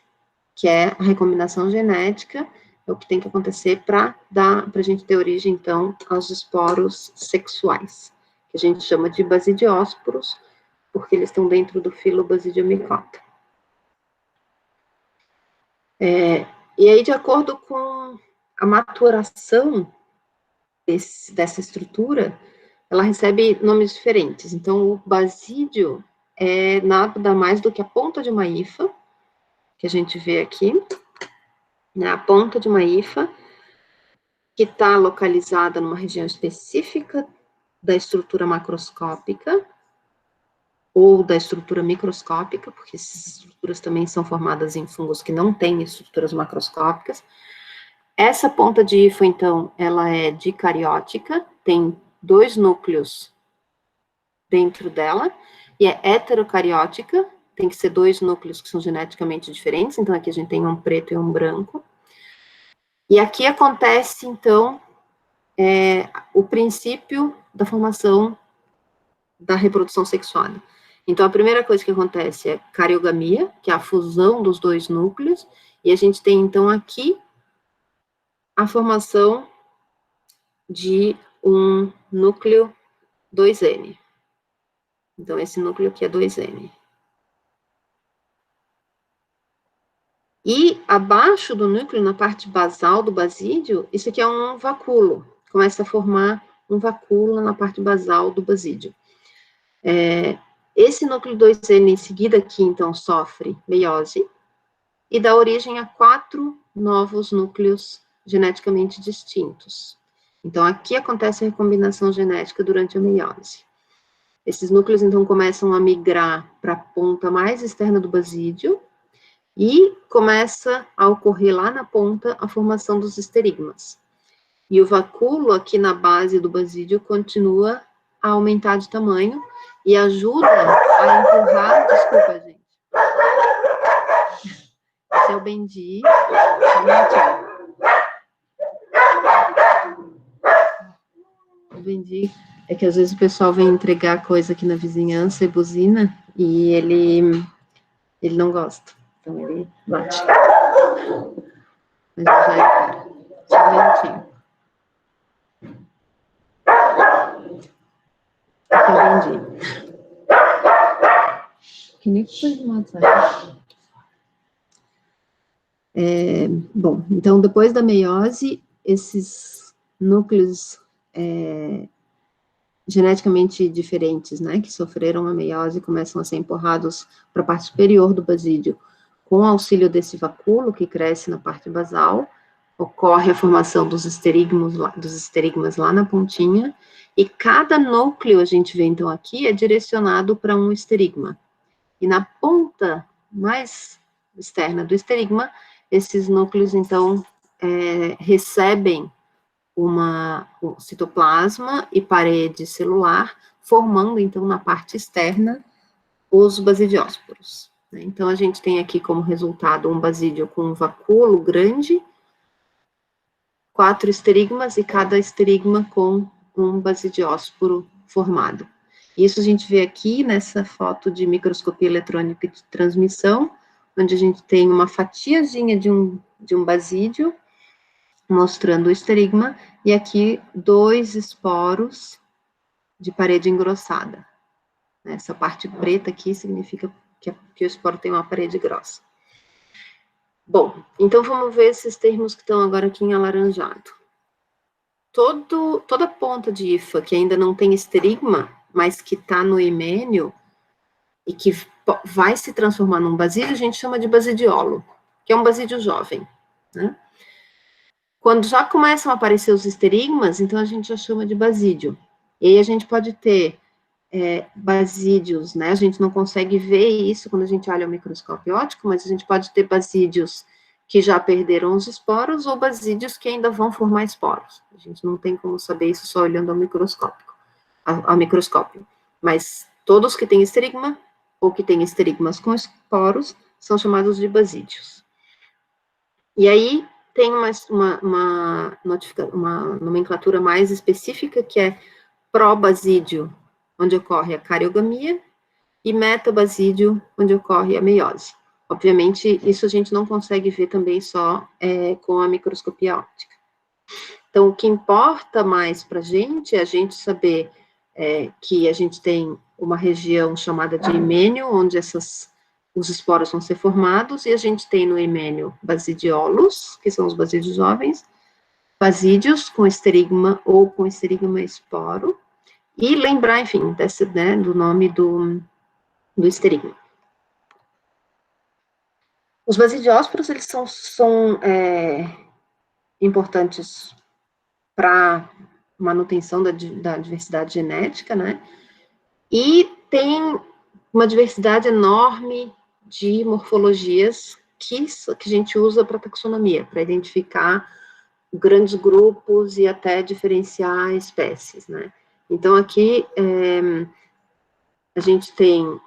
que é a recombinação genética, é o que tem que acontecer para a gente ter origem, então, aos esporos sexuais, que a gente chama de basidiósporos, porque eles estão dentro do filo Basidiomycota. E aí, de acordo com a maturação dessa estrutura, ela recebe nomes diferentes. Então, o basídio é nada mais do que a ponta de uma hifa, que a gente vê aqui, né, a ponta de uma hifa, que está localizada numa região específica da estrutura macroscópica, ou da estrutura microscópica, porque essas estruturas também são formadas em fungos que não têm estruturas macroscópicas. Essa ponta de hifa, então, ela é dicariótica, tem 2 núcleos dentro dela, e é heterocariótica, tem que ser 2 núcleos que são geneticamente diferentes, então aqui a gente tem um preto e um branco. E aqui acontece, então, o princípio da formação da reprodução sexuada. Então, a primeira coisa que acontece é cariogamia, que é a fusão dos 2 núcleos, e a gente tem, então, aqui a formação de um núcleo 2N. Então, esse núcleo aqui é 2N. E abaixo do núcleo, na parte basal do basídio, isso aqui é um vacúolo. Começa a formar um vacúolo na parte basal do basídio. Esse núcleo 2N em seguida aqui, então, sofre meiose e dá origem a 4 novos núcleos geneticamente distintos. Então, aqui acontece a recombinação genética durante a meiose. Esses núcleos, então, começam a migrar para a ponta mais externa do basídio e começa a ocorrer lá na ponta a formação dos esterigmas. E o vacúolo aqui na base do basídio continua a aumentar de tamanho e ajuda a empurrar... Desculpa, gente. Esse é o Bendi. O Bendi é que às vezes o pessoal vem entregar coisa aqui na vizinhança e buzina, e ele não gosta. Então ele bate. Mas já é para. Só um minutinho. Aqui é o Bendi. Que nem foi no WhatsApp. Bom, então depois da meiose, esses núcleos geneticamente diferentes, né, que sofreram a meiose, começam a ser empurrados para a parte superior do basídio, com o auxílio desse vacúolo que cresce na parte basal, ocorre a formação dos esterigmas lá na pontinha, e cada núcleo, a gente vê então aqui, é direcionado para um esterigma. E na ponta mais externa do esterigma, esses núcleos, então, recebem o citoplasma e parede celular, formando, então, na parte externa, os basidiósporos. Né? Então, a gente tem aqui como resultado um basídio com um vacúolo grande, 4 esterigmas, e cada esterigma com um basidiósporo formado. Isso a gente vê aqui nessa foto de microscopia eletrônica de transmissão, onde a gente tem uma fatiazinha de um basídio, mostrando o esterigma, e aqui 2 esporos de parede engrossada. Essa parte preta aqui significa que o esporo tem uma parede grossa. Bom, então vamos ver esses termos que estão agora aqui em alaranjado. Toda ponta de hifa que ainda não tem esterigma, mas que está no himênio, e que vai se transformar num basídio, a gente chama de basidiolo, que é um basídio jovem, né? Quando já começam a aparecer os esterigmas, então a gente já chama de basídio. E aí a gente pode ter basídios, né? A gente não consegue ver isso quando a gente olha o microscópio óptico, mas a gente pode ter basídios que já perderam os esporos ou basídios que ainda vão formar esporos. A gente não tem como saber isso só olhando ao microscópio. Mas todos que têm esterigma ou que têm esterigmas com esporos são chamados de basídios. E aí tem uma nomenclatura mais específica, que é probasídio, onde ocorre a cariogamia, e metabasídio, onde ocorre a meiose. Obviamente, isso a gente não consegue ver também só com a microscopia óptica. Então, o que importa mais para a gente saber que a gente tem uma região chamada de himênio, onde os esporos vão ser formados, e a gente tem no himênio basidiolos, que são os basídios jovens, basídios com esterigma ou com esterigma esporo, e lembrar, enfim, do nome do esterigma. Os basidiósporos, eles são importantes para manutenção da diversidade genética, né? E tem uma diversidade enorme de morfologias que a gente usa para taxonomia, para identificar grandes grupos e até diferenciar espécies, né? Então, aqui, a gente tem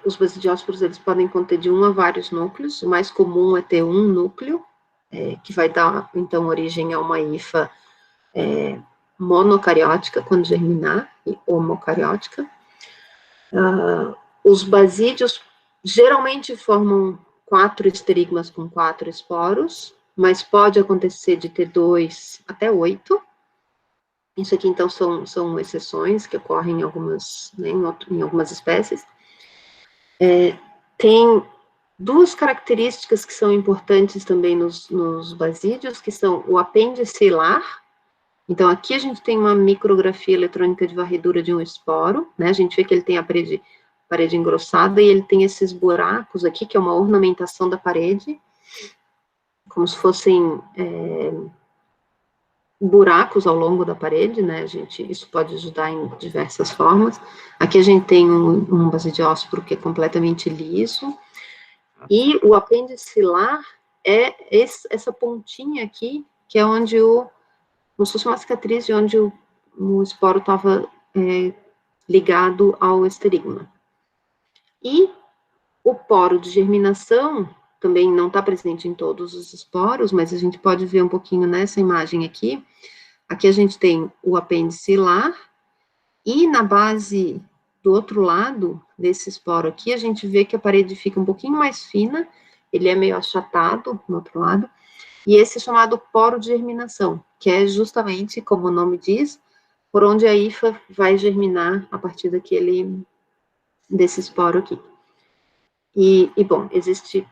os basidiósporos, eles podem conter de 1 a vários núcleos. O mais comum é ter um núcleo, que vai dar, então, origem a uma hifa monocariótica, quando germinar, e homocariótica. Os basídios geralmente formam 4 esterigmas com 4 esporos, mas pode acontecer de ter 2 até 8. Isso aqui, então, são exceções que ocorrem em algumas espécies. Tem Duas características que são importantes também nos basídeos, que são o apêndice hilar. Então, aqui a gente tem uma micrografia eletrônica de varredura de um esporo, né? A gente vê que ele tem a parede engrossada e ele tem esses buracos aqui, que é uma ornamentação da parede, como se fossem buracos ao longo da parede, né? Isso pode ajudar em diversas formas. Aqui a gente tem um basidiósporo que é completamente liso, e o apêndice hilar é essa pontinha aqui, que é onde como se fosse uma cicatriz de onde o esporo estava ligado ao esterigma. E o poro de germinação também não está presente em todos os esporos, mas a gente pode ver um pouquinho nessa imagem aqui. Aqui a gente tem o apêndice hilar, e na base do outro lado desse esporo aqui, a gente vê que a parede fica um pouquinho mais fina, ele é meio achatado no outro lado, e esse é chamado poro de germinação, que é justamente, como o nome diz, por onde a hifa vai germinar a partir desse esporo aqui. Bom,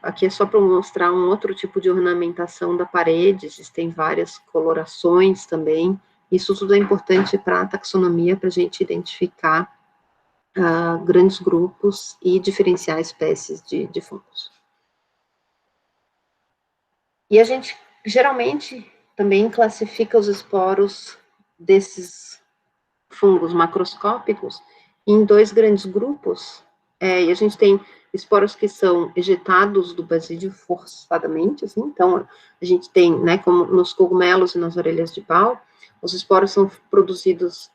aqui é só para mostrar um outro tipo de ornamentação da parede, existem várias colorações também, isso tudo é importante para a taxonomia, para a gente identificar grandes grupos e diferenciar espécies de fungos. E a gente, geralmente, também classifica os esporos desses fungos macroscópicos em dois grandes grupos, e a gente tem esporos que são ejetados do basídio forçadamente, assim, então a gente tem, né, como nos cogumelos e nas orelhas de pau, os esporos são produzidos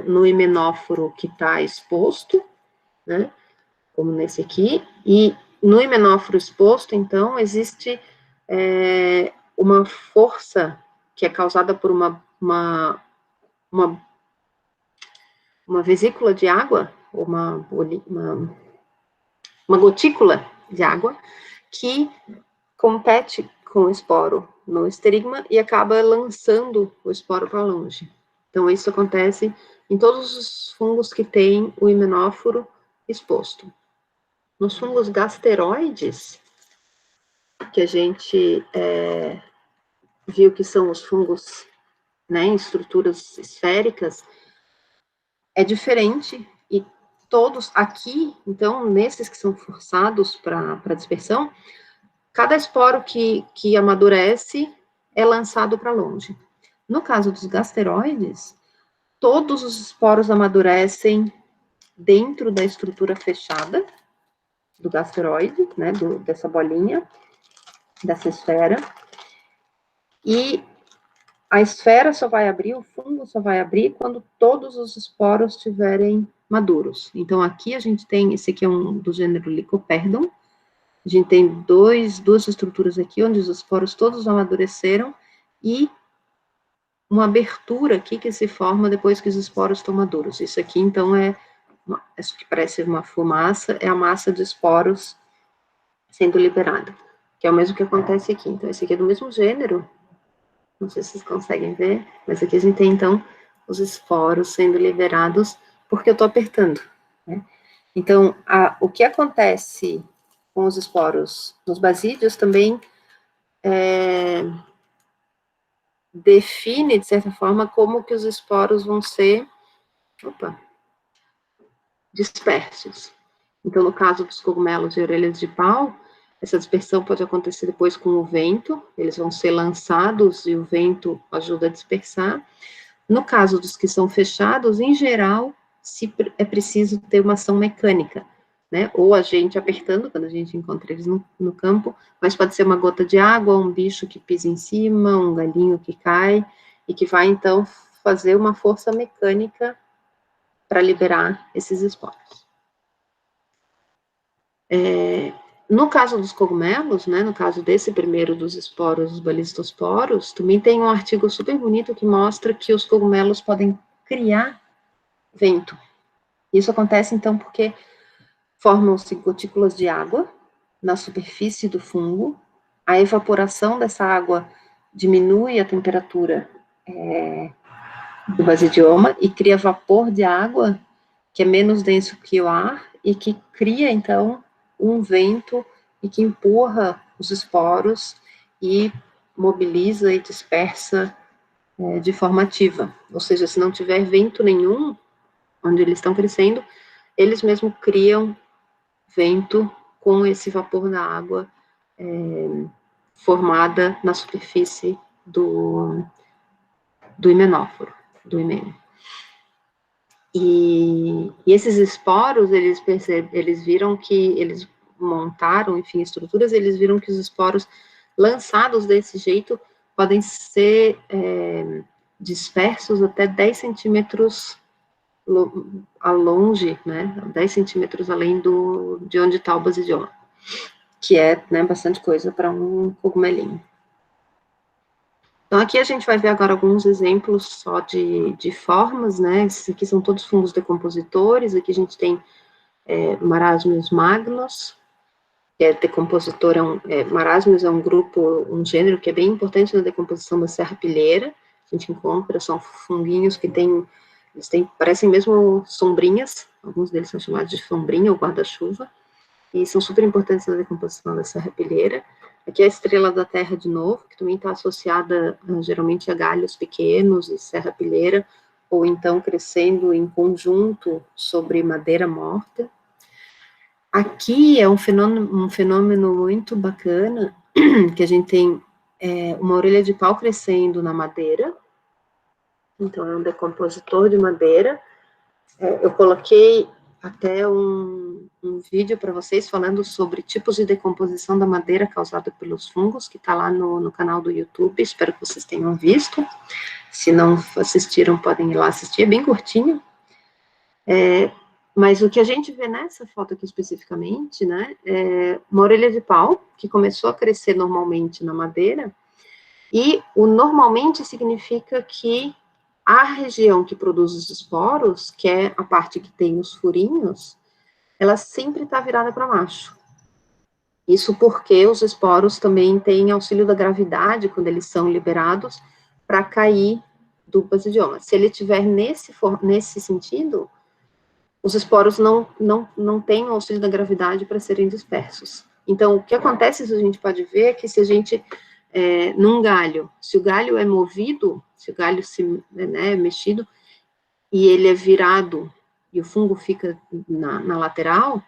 no himenóforo que está exposto, né, como nesse aqui, e no himenóforo exposto, então, existe uma força que é causada por uma vesícula de água, uma gotícula de água, que compete com o esporo no esterigma e acaba lançando o esporo para longe. Então, isso acontece em todos os fungos que têm o himenóforo exposto. Nos fungos gasteroides, que a gente viu que são os fungos, né, em estruturas esféricas, é diferente, e todos aqui, então, nesses que são forçados para dispersão, cada esporo que amadurece é lançado para longe. No caso dos gasteroides, todos os esporos amadurecem dentro da estrutura fechada do gasteroide, né, dessa bolinha, dessa esfera, e a esfera só vai abrir, o fungo só vai abrir quando todos os esporos estiverem maduros. Então, aqui a gente tem, esse aqui é do gênero Lycoperdon, a gente tem duas estruturas aqui, onde os esporos todos amadureceram, e uma abertura aqui que se forma depois que os esporos estão maduros. Isso aqui, então, isso que parece uma fumaça, é a massa de esporos sendo liberada, que é o mesmo que acontece aqui. Então, esse aqui é do mesmo gênero, não sei se vocês conseguem ver, mas aqui a gente tem, então, os esporos sendo liberados porque eu estou apertando, né? Então, o que acontece com os esporos nos basídeos também define, de certa forma, como que os esporos vão ser dispersos. Então, no caso dos cogumelos e orelhas de pau, essa dispersão pode acontecer depois com o vento, eles vão ser lançados e o vento ajuda a dispersar. No caso dos que são fechados, em geral, é preciso ter uma ação mecânica, né? Ou a gente apertando, quando a gente encontra eles no campo, mas pode ser uma gota de água, um bicho que pisa em cima, um galinho que cai, e que vai, então, fazer uma força mecânica para liberar esses esporos. No caso dos cogumelos, né, no caso desse primeiro dos esporos, os balistosporos, também tem um artigo super bonito que mostra que os cogumelos podem criar vento. Isso acontece, então, porque formam-se gotículas de água na superfície do fungo, a evaporação dessa água diminui a temperatura do basidioma e cria vapor de água, que é menos denso que o ar, e que cria, então, um vento e que empurra os esporos e mobiliza e dispersa de forma ativa. Ou seja, se não tiver vento nenhum onde eles estão crescendo, eles mesmos criam vento com esse vapor da água formada na superfície do himenóforo, do himeno. E esses esporos, eles viram que, eles montaram, enfim, estruturas, eles viram que os esporos lançados desse jeito podem ser dispersos até 10 centímetros a longe, né, 10 centímetros além de onde está o basidioma, que é, né, bastante coisa para um cogumelinho. Então, aqui a gente vai ver agora alguns exemplos só de formas, né, esses aqui são todos fungos decompositores, aqui a gente tem Marasmius magnus, que é decompositor, Marasmius é um grupo, um gênero que é bem importante na decomposição da serrapilheira, a gente encontra, são funguinhos que parecem mesmo sombrinhas, alguns deles são chamados de sombrinha ou guarda-chuva, e são super importantes na decomposição da serrapilheira. Aqui é a estrela da terra de novo, que também está associada geralmente a galhos pequenos e serrapilheira, ou então crescendo em conjunto sobre madeira morta. Aqui é um fenômeno muito bacana, que a gente tem uma orelha de pau crescendo na madeira, então é um decompositor de madeira. Eu coloquei até um vídeo para vocês falando sobre tipos de decomposição da madeira causada pelos fungos, que está lá no canal do YouTube, espero que vocês tenham visto. Se não assistiram, podem ir lá assistir, é bem curtinho. Mas o que a gente vê nessa foto aqui especificamente, né, é uma orelha de pau, que começou a crescer normalmente na madeira, e o normalmente significa que a região que produz os esporos, que é a parte que tem os furinhos, ela sempre está virada para baixo. Isso porque os esporos também têm auxílio da gravidade, quando eles são liberados, para cair do basidioma. Se ele estiver nesse sentido, os esporos não têm o auxílio da gravidade para serem dispersos. Então, o que acontece, isso a gente pode ver, é que se a gente, num galho, se o galho é movido, se o galho é mexido, e ele é virado, e o fungo fica na lateral,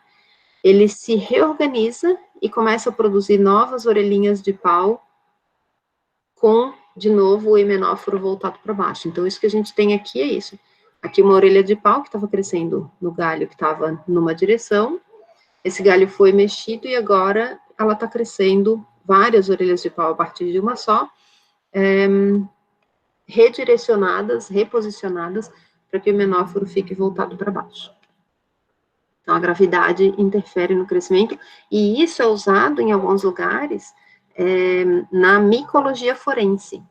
ele se reorganiza e começa a produzir novas orelhinhas de pau com, de novo, o himenóforo voltado para baixo. Então, isso que a gente tem aqui é isso. Aqui uma orelha de pau que estava crescendo no galho que estava numa direção, esse galho foi mexido e agora ela está crescendo várias orelhas de pau a partir de uma só, redirecionadas, reposicionadas, para que o himenóforo fique voltado para baixo. Então, a gravidade interfere no crescimento, e isso é usado em alguns lugares na micologia forense.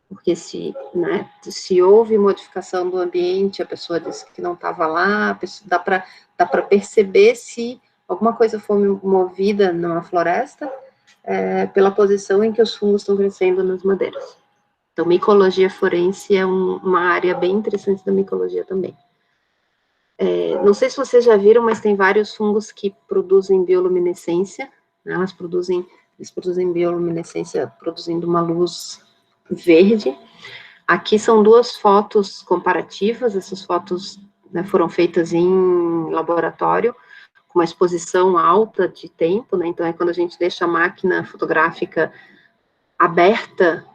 Porque se houve modificação do ambiente, a pessoa disse que não estava lá, dá para perceber se alguma coisa foi movida numa floresta pela posição em que os fungos estão crescendo nas madeiras. Então, micologia forense é uma área bem interessante da micologia também. Não sei se vocês já viram, mas tem vários fungos que produzem bioluminescência, né? Eles produzem bioluminescência produzindo uma luz verde. Aqui são duas fotos comparativas, essas fotos, né, foram feitas em laboratório, com uma exposição alta de tempo, né? Então é quando a gente deixa a máquina fotográfica aberta,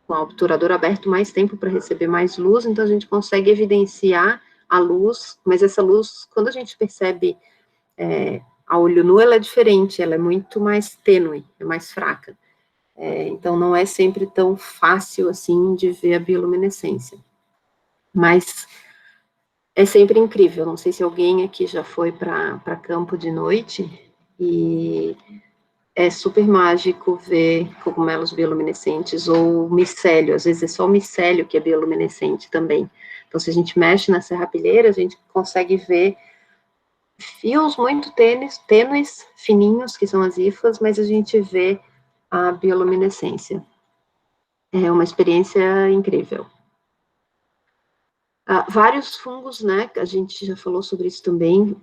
com o obturador aberto mais tempo para receber mais luz, então a gente consegue evidenciar a luz, mas essa luz, quando a gente percebe a olho nu, ela é diferente, ela é muito mais tênue, é mais fraca. Então não é sempre tão fácil assim de ver a bioluminescência. Mas é sempre incrível, não sei se alguém aqui já foi para campo de noite, e é super mágico ver cogumelos bioluminescentes, ou micélio, às vezes é só o micélio que é bioluminescente também. Então, se a gente mexe na serrapilheira, a gente consegue ver fios muito tênues, fininhos, que são as hifas, mas a gente vê a bioluminescência. É uma experiência incrível. Vários fungos, né, a gente já falou sobre isso também,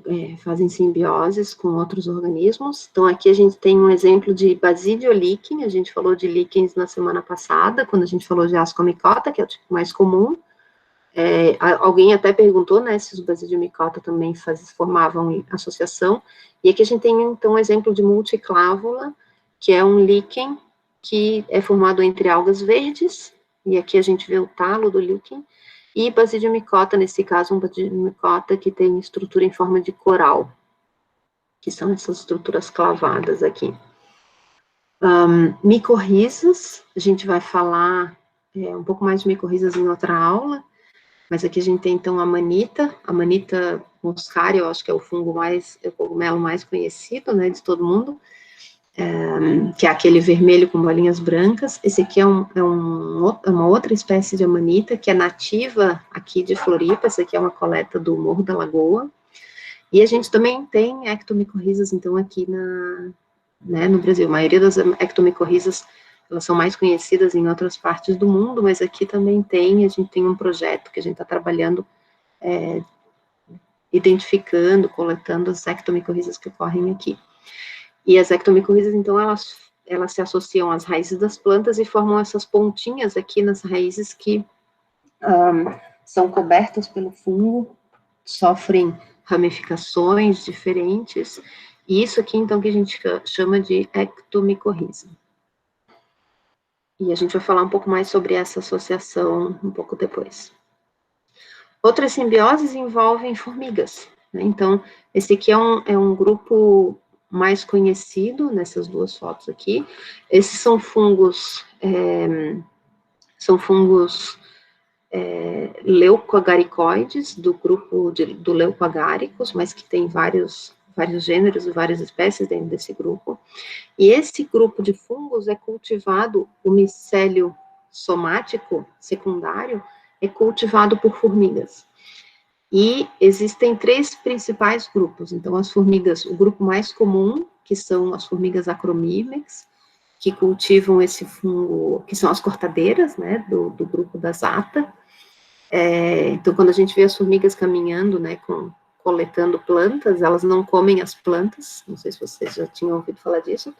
fazem simbioses com outros organismos. Então, aqui a gente tem um exemplo de Basidio lichen, a gente falou de líquens na semana passada, quando a gente falou de Ascomycota, que é o tipo mais comum. Alguém até perguntou, né, se os Basidio micota também formavam associação. E aqui a gente tem, então, um exemplo de multiclávula, que é um líquen que é formado entre algas verdes, e aqui a gente vê o talo do líquen, e Basidio micota, nesse caso, um Basidio micota que tem estrutura em forma de coral, que são essas estruturas clavadas aqui. Micorrizas, a gente vai falar um pouco mais de micorrizas em outra aula, mas aqui a gente tem, então, a manita muscaria, eu acho que é o cogumelo mais conhecido, né, de todo mundo, que é aquele vermelho com bolinhas brancas. Esse aqui é uma outra espécie de amanita, que é nativa aqui de Floripa. Essa aqui é uma coleta do Morro da Lagoa. E a gente também tem ectomicorrizas, então, aqui no Brasil. A maioria das ectomicorrizas, elas são mais conhecidas em outras partes do mundo, mas aqui também a gente tem um projeto que a gente está trabalhando, identificando, coletando as ectomicorrizas que ocorrem aqui. E as ectomicorrizas, então, elas se associam às raízes das plantas e formam essas pontinhas aqui nas raízes que são cobertas pelo fungo, sofrem ramificações diferentes, e isso aqui, então, que a gente chama de ectomicorriza. E a gente vai falar um pouco mais sobre essa associação um pouco depois. Outras simbioses envolvem formigas, né? Então, esse aqui é um grupo mais conhecido nessas duas fotos aqui. Esses são fungos, leucoagaricoides, do grupo do leucoagáricos, mas que tem vários gêneros e várias espécies dentro desse grupo. E esse grupo de fungos é cultivado, o micélio somático secundário é cultivado por formigas. E existem 3 principais grupos. Então, as formigas, o grupo mais comum, que são as formigas acromírmex, que cultivam esse fungo, que são as cortadeiras, né, do grupo das ata. Então, quando a gente vê as formigas caminhando, né, coletando plantas, elas não comem as plantas, não sei se vocês já tinham ouvido falar disso,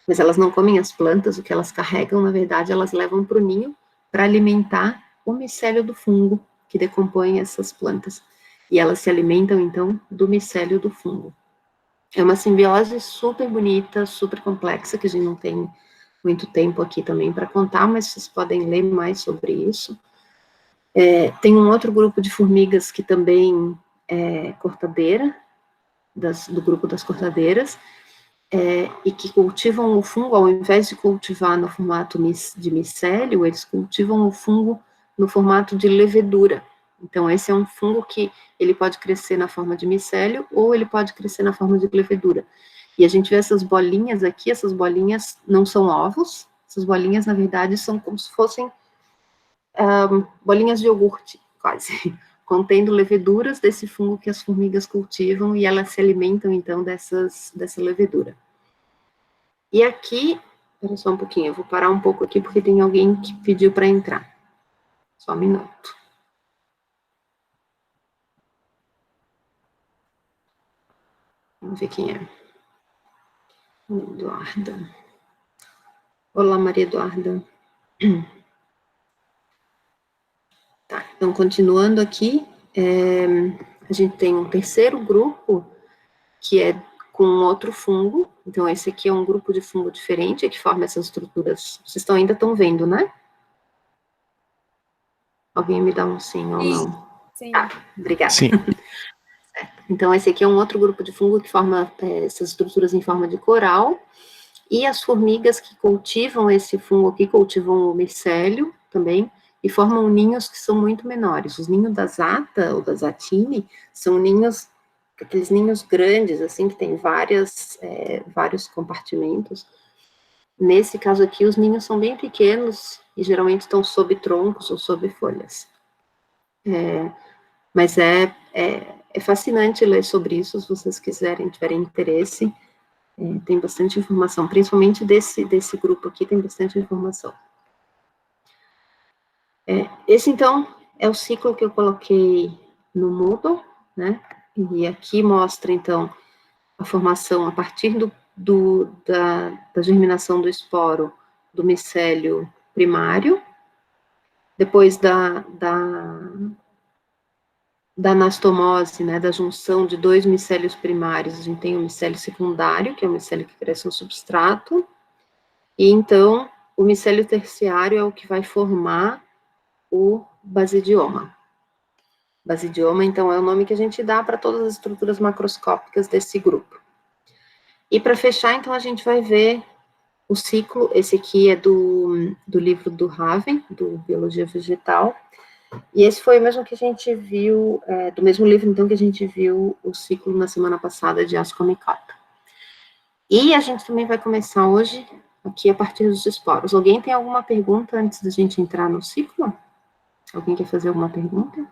mas elas não comem as plantas, o que elas carregam, na verdade, elas levam para o ninho para alimentar o micélio do fungo, que decompõe essas plantas. E elas se alimentam, então, do micélio do fungo. É uma simbiose super bonita, super complexa, que a gente não tem muito tempo aqui também para contar, mas vocês podem ler mais sobre isso. Tem um outro grupo de formigas que também é cortadeira, do grupo das cortadeiras, e que cultivam o fungo, ao invés de cultivar no formato de micélio, eles cultivam o fungo no formato de levedura. Então, esse é um fungo que ele pode crescer na forma de micélio ou ele pode crescer na forma de levedura. E a gente vê essas bolinhas aqui, essas bolinhas não são ovos, essas bolinhas, na verdade, são como se fossem bolinhas de iogurte, quase, contendo leveduras desse fungo que as formigas cultivam e elas se alimentam, então, dessa levedura. E aqui, espera só um pouquinho, eu vou parar um pouco aqui porque tem alguém que pediu para entrar. Só um minuto. Vamos ver quem é. Eduarda. Olá, Maria Eduarda. Tá, então, continuando aqui, a gente tem um terceiro grupo, que é com outro fungo. Então, esse aqui é um grupo de fungo diferente, que forma essas estruturas. Vocês ainda estão vendo, né? Alguém me dá um sim ou não? Sim. Tá, obrigada. Sim. Então, esse aqui é um outro grupo de fungo que forma essas estruturas em forma de coral, e as formigas que cultivam esse fungo aqui, cultivam o micélio também, e formam ninhos que são muito menores. Os ninhos das ata, ou das atine, são ninhos, aqueles ninhos grandes, assim, que tem vários compartimentos. Nesse caso aqui, os ninhos são bem pequenos, e geralmente estão sob troncos ou sob folhas. Mas é fascinante ler sobre isso, se vocês tiverem interesse. Tem bastante informação, principalmente desse grupo aqui, tem bastante informação. Esse, então, é o ciclo que eu coloquei no Moodle, né? E aqui mostra, então, a formação a partir da germinação do esporo do micélio primário, depois da anastomose, né, da junção de dois micélios primários, a gente tem o micélio secundário, que é o micélio que cresce no substrato, e então o micélio terciário é o que vai formar o basidioma. Basidioma, então, é o nome que a gente dá para todas as estruturas macroscópicas desse grupo. E para fechar, então, a gente vai ver o ciclo, esse aqui é do livro do Raven, do Biologia Vegetal, e esse foi o mesmo que a gente viu, do mesmo livro, então, que a gente viu o ciclo na semana passada de Ascomycota. E a gente também vai começar hoje, aqui, a partir dos esporos. Alguém tem alguma pergunta antes da gente entrar no ciclo? Alguém quer fazer alguma pergunta?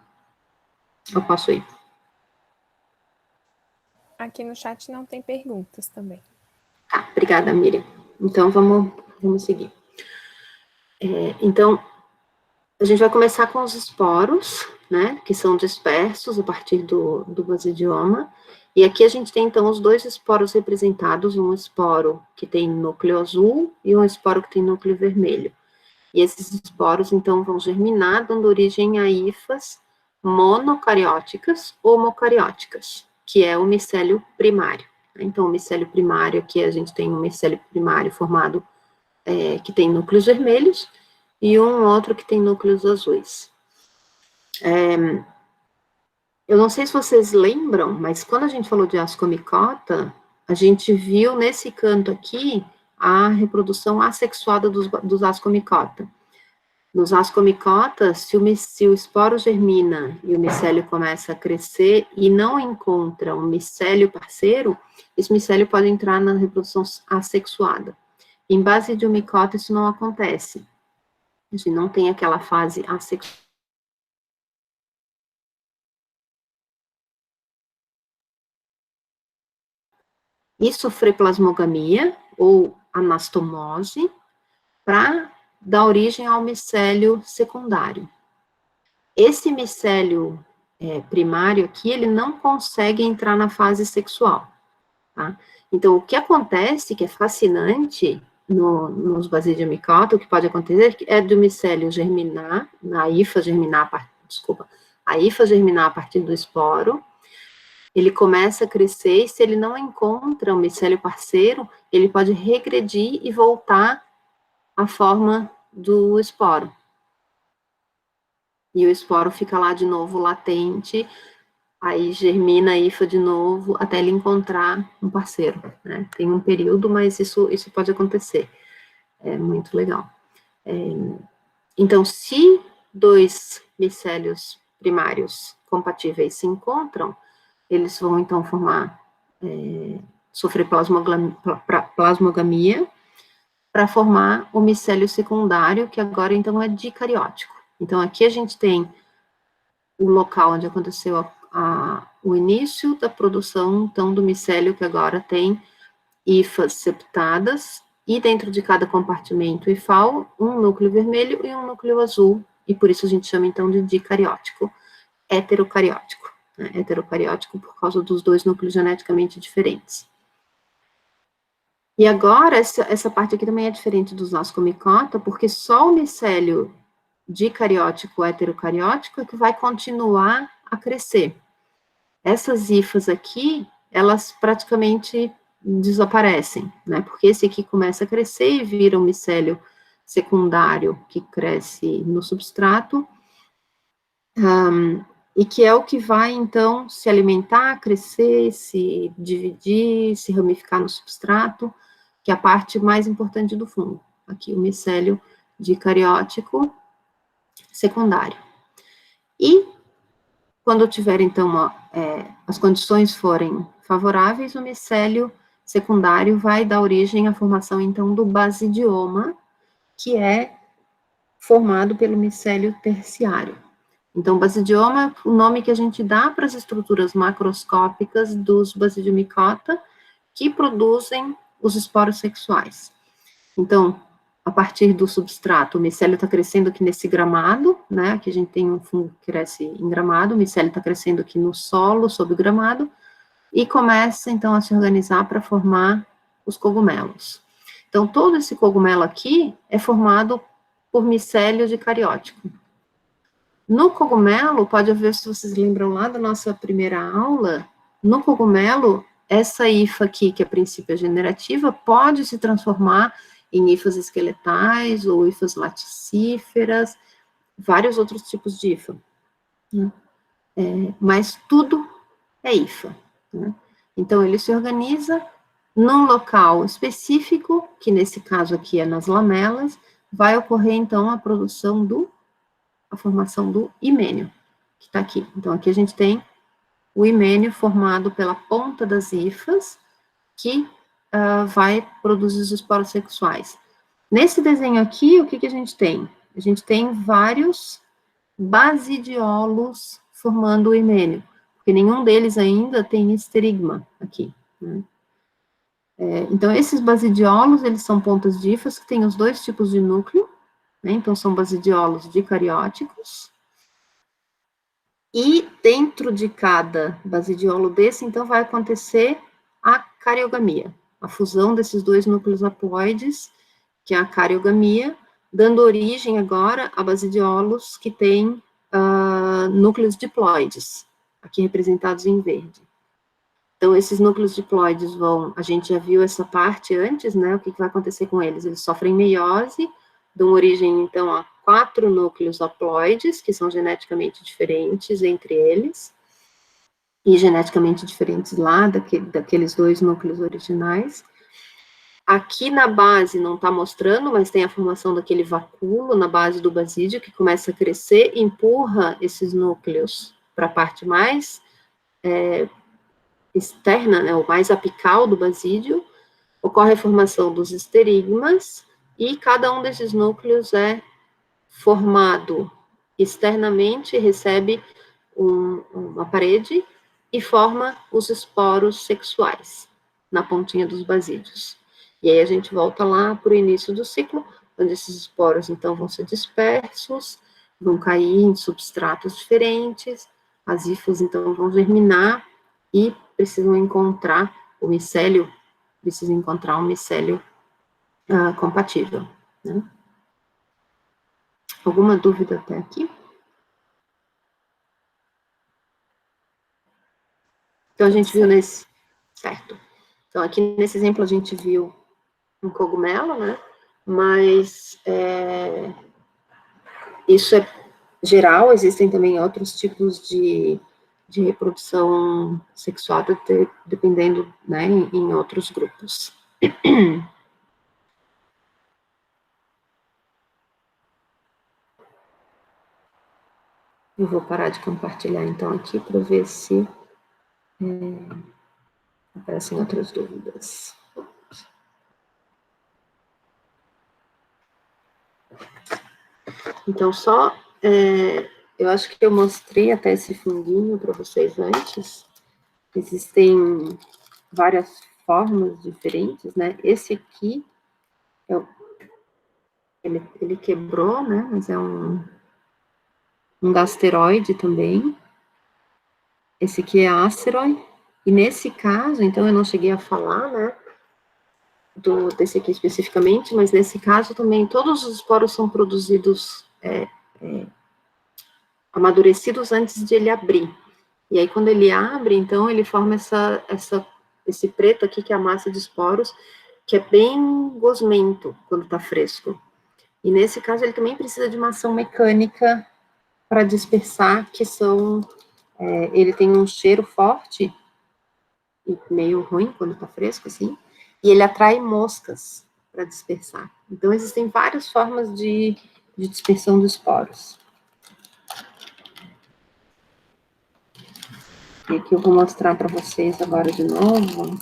Eu posso ir. Aqui no chat não tem perguntas também. Tá, obrigada, Miriam. Então, vamos seguir. Então, a gente vai começar com os esporos, né, que são dispersos a partir do basidioma, e aqui a gente tem, então, os dois esporos representados, um esporo que tem núcleo azul e um esporo que tem núcleo vermelho. E esses esporos, então, vão germinar, dando origem a hifas monocarióticas ou homocarióticas, que é o micélio primário. Então, o micélio primário, aqui a gente tem um micélio primário formado, que tem núcleos vermelhos, e um outro que tem núcleos azuis. Eu não sei se vocês lembram, mas quando a gente falou de Ascomycota, a gente viu nesse canto aqui a reprodução assexuada dos Ascomycota. Nos Ascomycotas, se o esporo germina e o micélio começa a crescer e não encontra um micélio parceiro, esse micélio pode entrar na reprodução assexuada. Em Basidiomycota, isso não acontece. A gente não tem aquela fase assexuada. E sofrer plasmogamia, ou anastomose, para dar origem ao micélio secundário. Esse micélio primário aqui, ele não consegue entrar na fase sexual, tá? Então, o que acontece, que é fascinante nos Basidiomycota, o que pode acontecer é do micélio germinar, a hifa germinar a partir do esporo, ele começa a crescer, e se ele não encontra um micélio parceiro, ele pode regredir e voltar à forma do esporo. E o esporo fica lá de novo latente, aí germina a hifa de novo, até ele encontrar um parceiro, né? Tem um período, mas isso pode acontecer. É muito legal. Então, se dois micélios primários compatíveis se encontram, eles vão, então, sofrer plasmogamia para formar o micélio secundário, que agora, então, é dicariótico. Então, aqui a gente tem o local onde aconteceu o início da produção, então, do micélio, que agora tem hifas septadas, e dentro de cada compartimento hifal, um núcleo vermelho e um núcleo azul, e por isso a gente chama, então, de dicariótico, heterocariótico. Heterocariótico por causa dos dois núcleos geneticamente diferentes. E agora, essa parte aqui também é diferente dos Ascomycota, porque só o micélio dicariótico, heterocariótico, é que vai continuar a crescer. Essas hifas aqui, elas praticamente desaparecem, né, porque esse aqui começa a crescer e vira um micélio secundário que cresce no substrato, e que é o que vai, então, se alimentar, crescer, se dividir, se ramificar no substrato, que é a parte mais importante do fungo. Aqui, o micélio dicariótico secundário. E, quando tiver, então, as condições forem favoráveis, o micélio secundário vai dar origem à formação, então, do basidioma, que é formado pelo micélio terciário. Então, basidioma é o nome que a gente dá para as estruturas macroscópicas dos Basidiomycota que produzem os esporos sexuais. Então, a partir do substrato. O micélio está crescendo aqui nesse gramado, né? Aqui a gente tem um fungo que cresce em gramado, o micélio está crescendo aqui no solo, sob o gramado, e começa, então, a se organizar para formar os cogumelos. Então, todo esse cogumelo aqui é formado por micélio de cariótico. No cogumelo, pode ver se vocês lembram lá da nossa primeira aula, no cogumelo, essa hifa aqui, que a princípio é generativa, pode se transformar em hifas esqueletais ou hifas laticíferas, vários outros tipos de hifa. Né? Mas tudo é hifa. Né? Então, ele se organiza num local específico, que nesse caso aqui é nas lamelas, vai ocorrer, então, a formação do himênio, que está aqui. Então, aqui a gente tem o himênio formado pela ponta das hifas, que vai produzir os esporos sexuais. Nesse desenho aqui, o que a gente tem? A gente tem vários basidiolos formando o himênio, porque nenhum deles ainda tem esterigma aqui, né? Então, esses basidiolos, eles são pontas de hifas que têm os dois tipos de núcleo, né? Então, são basidiolos dicarióticos, e dentro de cada basidiolo desse, então, vai acontecer a cariogamia, a fusão desses dois núcleos haploides, que é a cariogamia, dando origem agora a basidiolos que têm núcleos diploides, aqui representados em verde. Então, esses núcleos diploides a gente já viu essa parte antes, né, o que vai acontecer com eles? Eles sofrem meiose, dão origem, então, a 4 núcleos haploides, que são geneticamente diferentes entre eles, e geneticamente diferentes lá daqueles 2 núcleos originais. Aqui na base não está mostrando, mas tem a formação daquele vacúolo na base do basídio, que começa a crescer, empurra esses núcleos para a parte mais externa, né, ou mais apical do basídio, ocorre a formação dos esterigmas, e cada um desses núcleos é formado externamente, recebe uma parede e forma os esporos sexuais na pontinha dos basídios. E aí a gente volta lá para o início do ciclo, onde esses esporos, então, vão ser dispersos, vão cair em substratos diferentes, as hifas, então, vão germinar e precisam encontrar o micélio, precisa encontrar um micélio compatível, né? Alguma dúvida até aqui? Então, a gente viu nesse... Certo. Então, aqui nesse exemplo, a gente viu um cogumelo, né? Mas isso é geral, existem também outros tipos de reprodução sexual, dependendo, né, em outros grupos. Eu vou parar de compartilhar, então, aqui, para ver se aparecem outras dúvidas. Então, eu acho que eu mostrei até esse funguinho para vocês antes. Existem várias formas diferentes, né? Esse aqui, ele quebrou, né? Mas é um gasteroide também. Esse aqui é áceroide. E nesse caso, então, eu não cheguei a falar, né? Desse aqui especificamente, mas nesse caso também todos os esporos são produzidos amadurecidos antes de ele abrir. E aí, quando ele abre, então, ele forma esse preto aqui, que é a massa de esporos, que é bem gosmento quando está fresco. E nesse caso, ele também precisa de uma ação mecânica para dispersar, ele tem um cheiro forte e meio ruim quando está fresco, assim, e ele atrai moscas para dispersar. Então, existem várias formas de dispersão dos esporos. E aqui eu vou mostrar para vocês agora de novo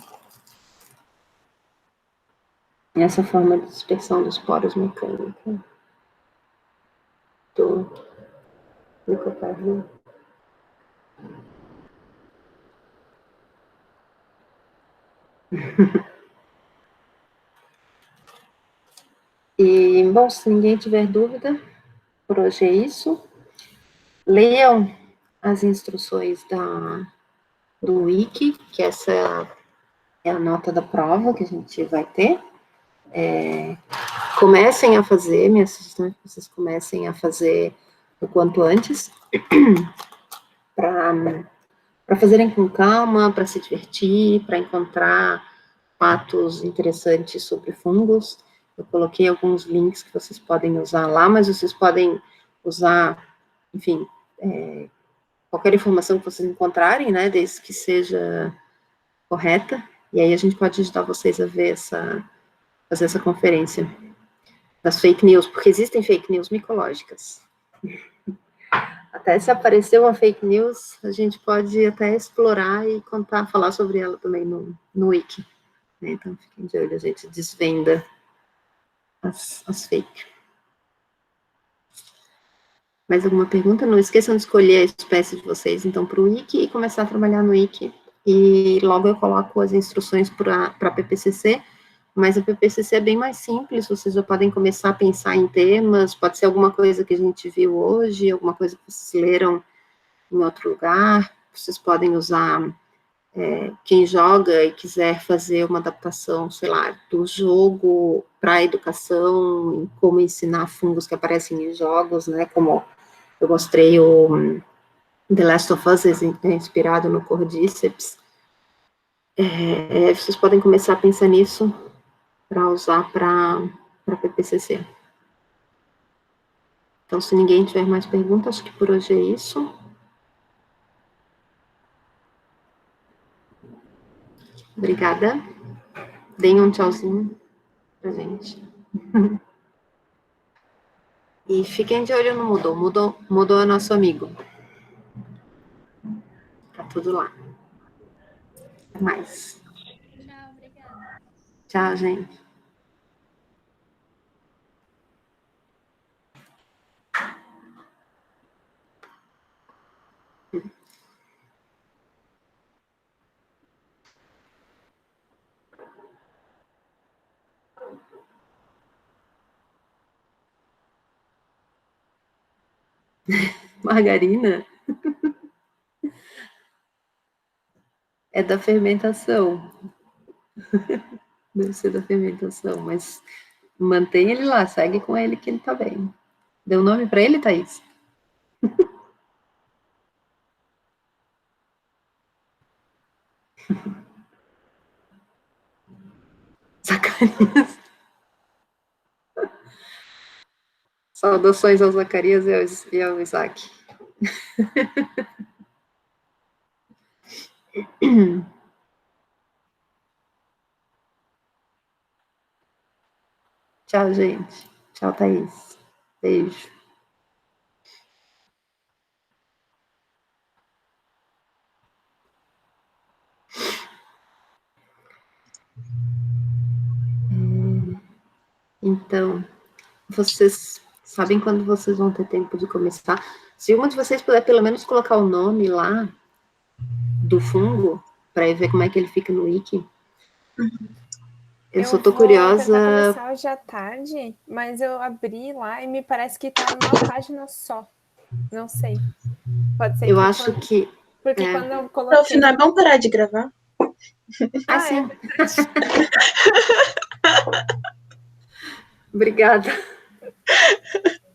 essa forma de dispersão dos poros mecânica do glicocardio. E, bom, se ninguém tiver dúvida, por hoje é isso. Leiam as instruções do Wiki, que essa é a nota da prova que a gente vai ter. Comecem a fazer, minha sugestão é que vocês comecem a fazer o quanto antes, para fazerem com calma, para se divertir, para encontrar fatos interessantes sobre fungos. Eu coloquei alguns links que vocês podem usar lá, mas vocês podem usar, enfim, qualquer informação que vocês encontrarem, né, desde que seja correta, e aí a gente pode ajudar vocês a ver fazer essa conferência das fake news, porque existem fake news micológicas. Até se aparecer uma fake news, a gente pode até explorar e falar sobre ela também no Wiki. Né? Então, fiquem de olho, a gente desvenda as fake. Mais alguma pergunta? Não esqueçam de escolher a espécie de vocês, então, para o Wiki e começar a trabalhar no Wiki. E logo eu coloco as instruções para a PPCC, mas a PPCC é bem mais simples, vocês já podem começar a pensar em temas, pode ser alguma coisa que a gente viu hoje, alguma coisa que vocês leram em outro lugar, vocês podem usar, quem joga e quiser fazer uma adaptação, sei lá, do jogo para a educação, como ensinar fungos que aparecem em jogos, né, como eu mostrei o The Last of Us, inspirado no Cordyceps, vocês podem começar a pensar nisso, para usar para PPCC. Então, se ninguém tiver mais perguntas, acho que por hoje é isso. Obrigada. Deem um tchauzinho pra gente. E fiquem de olho no Moodle. Moodle é nosso amigo. Tá tudo lá. Até mais. Tchau, obrigada. Tchau, gente. Margarina é da fermentação. Deve ser da fermentação, mas mantém ele lá, segue com ele que ele tá bem. Deu nome para ele, Thaís? Zacarias. Saudações ao Zacarias e ao Isaac. Tchau, gente. Tchau, Thaís. Beijo. Então, vocês sabem quando vocês vão ter tempo de começar? Se uma de vocês puder pelo menos colocar o nome lá do fungo, para ver como é que ele fica no Wiki. Eu só tô curiosa. Eu vou começar hoje à tarde, mas eu abri lá e me parece que tá numa página só. Não sei. Pode ser. Eu acho que... Porque quando eu coloquei... No final é bom parar de gravar. sim. Obrigada.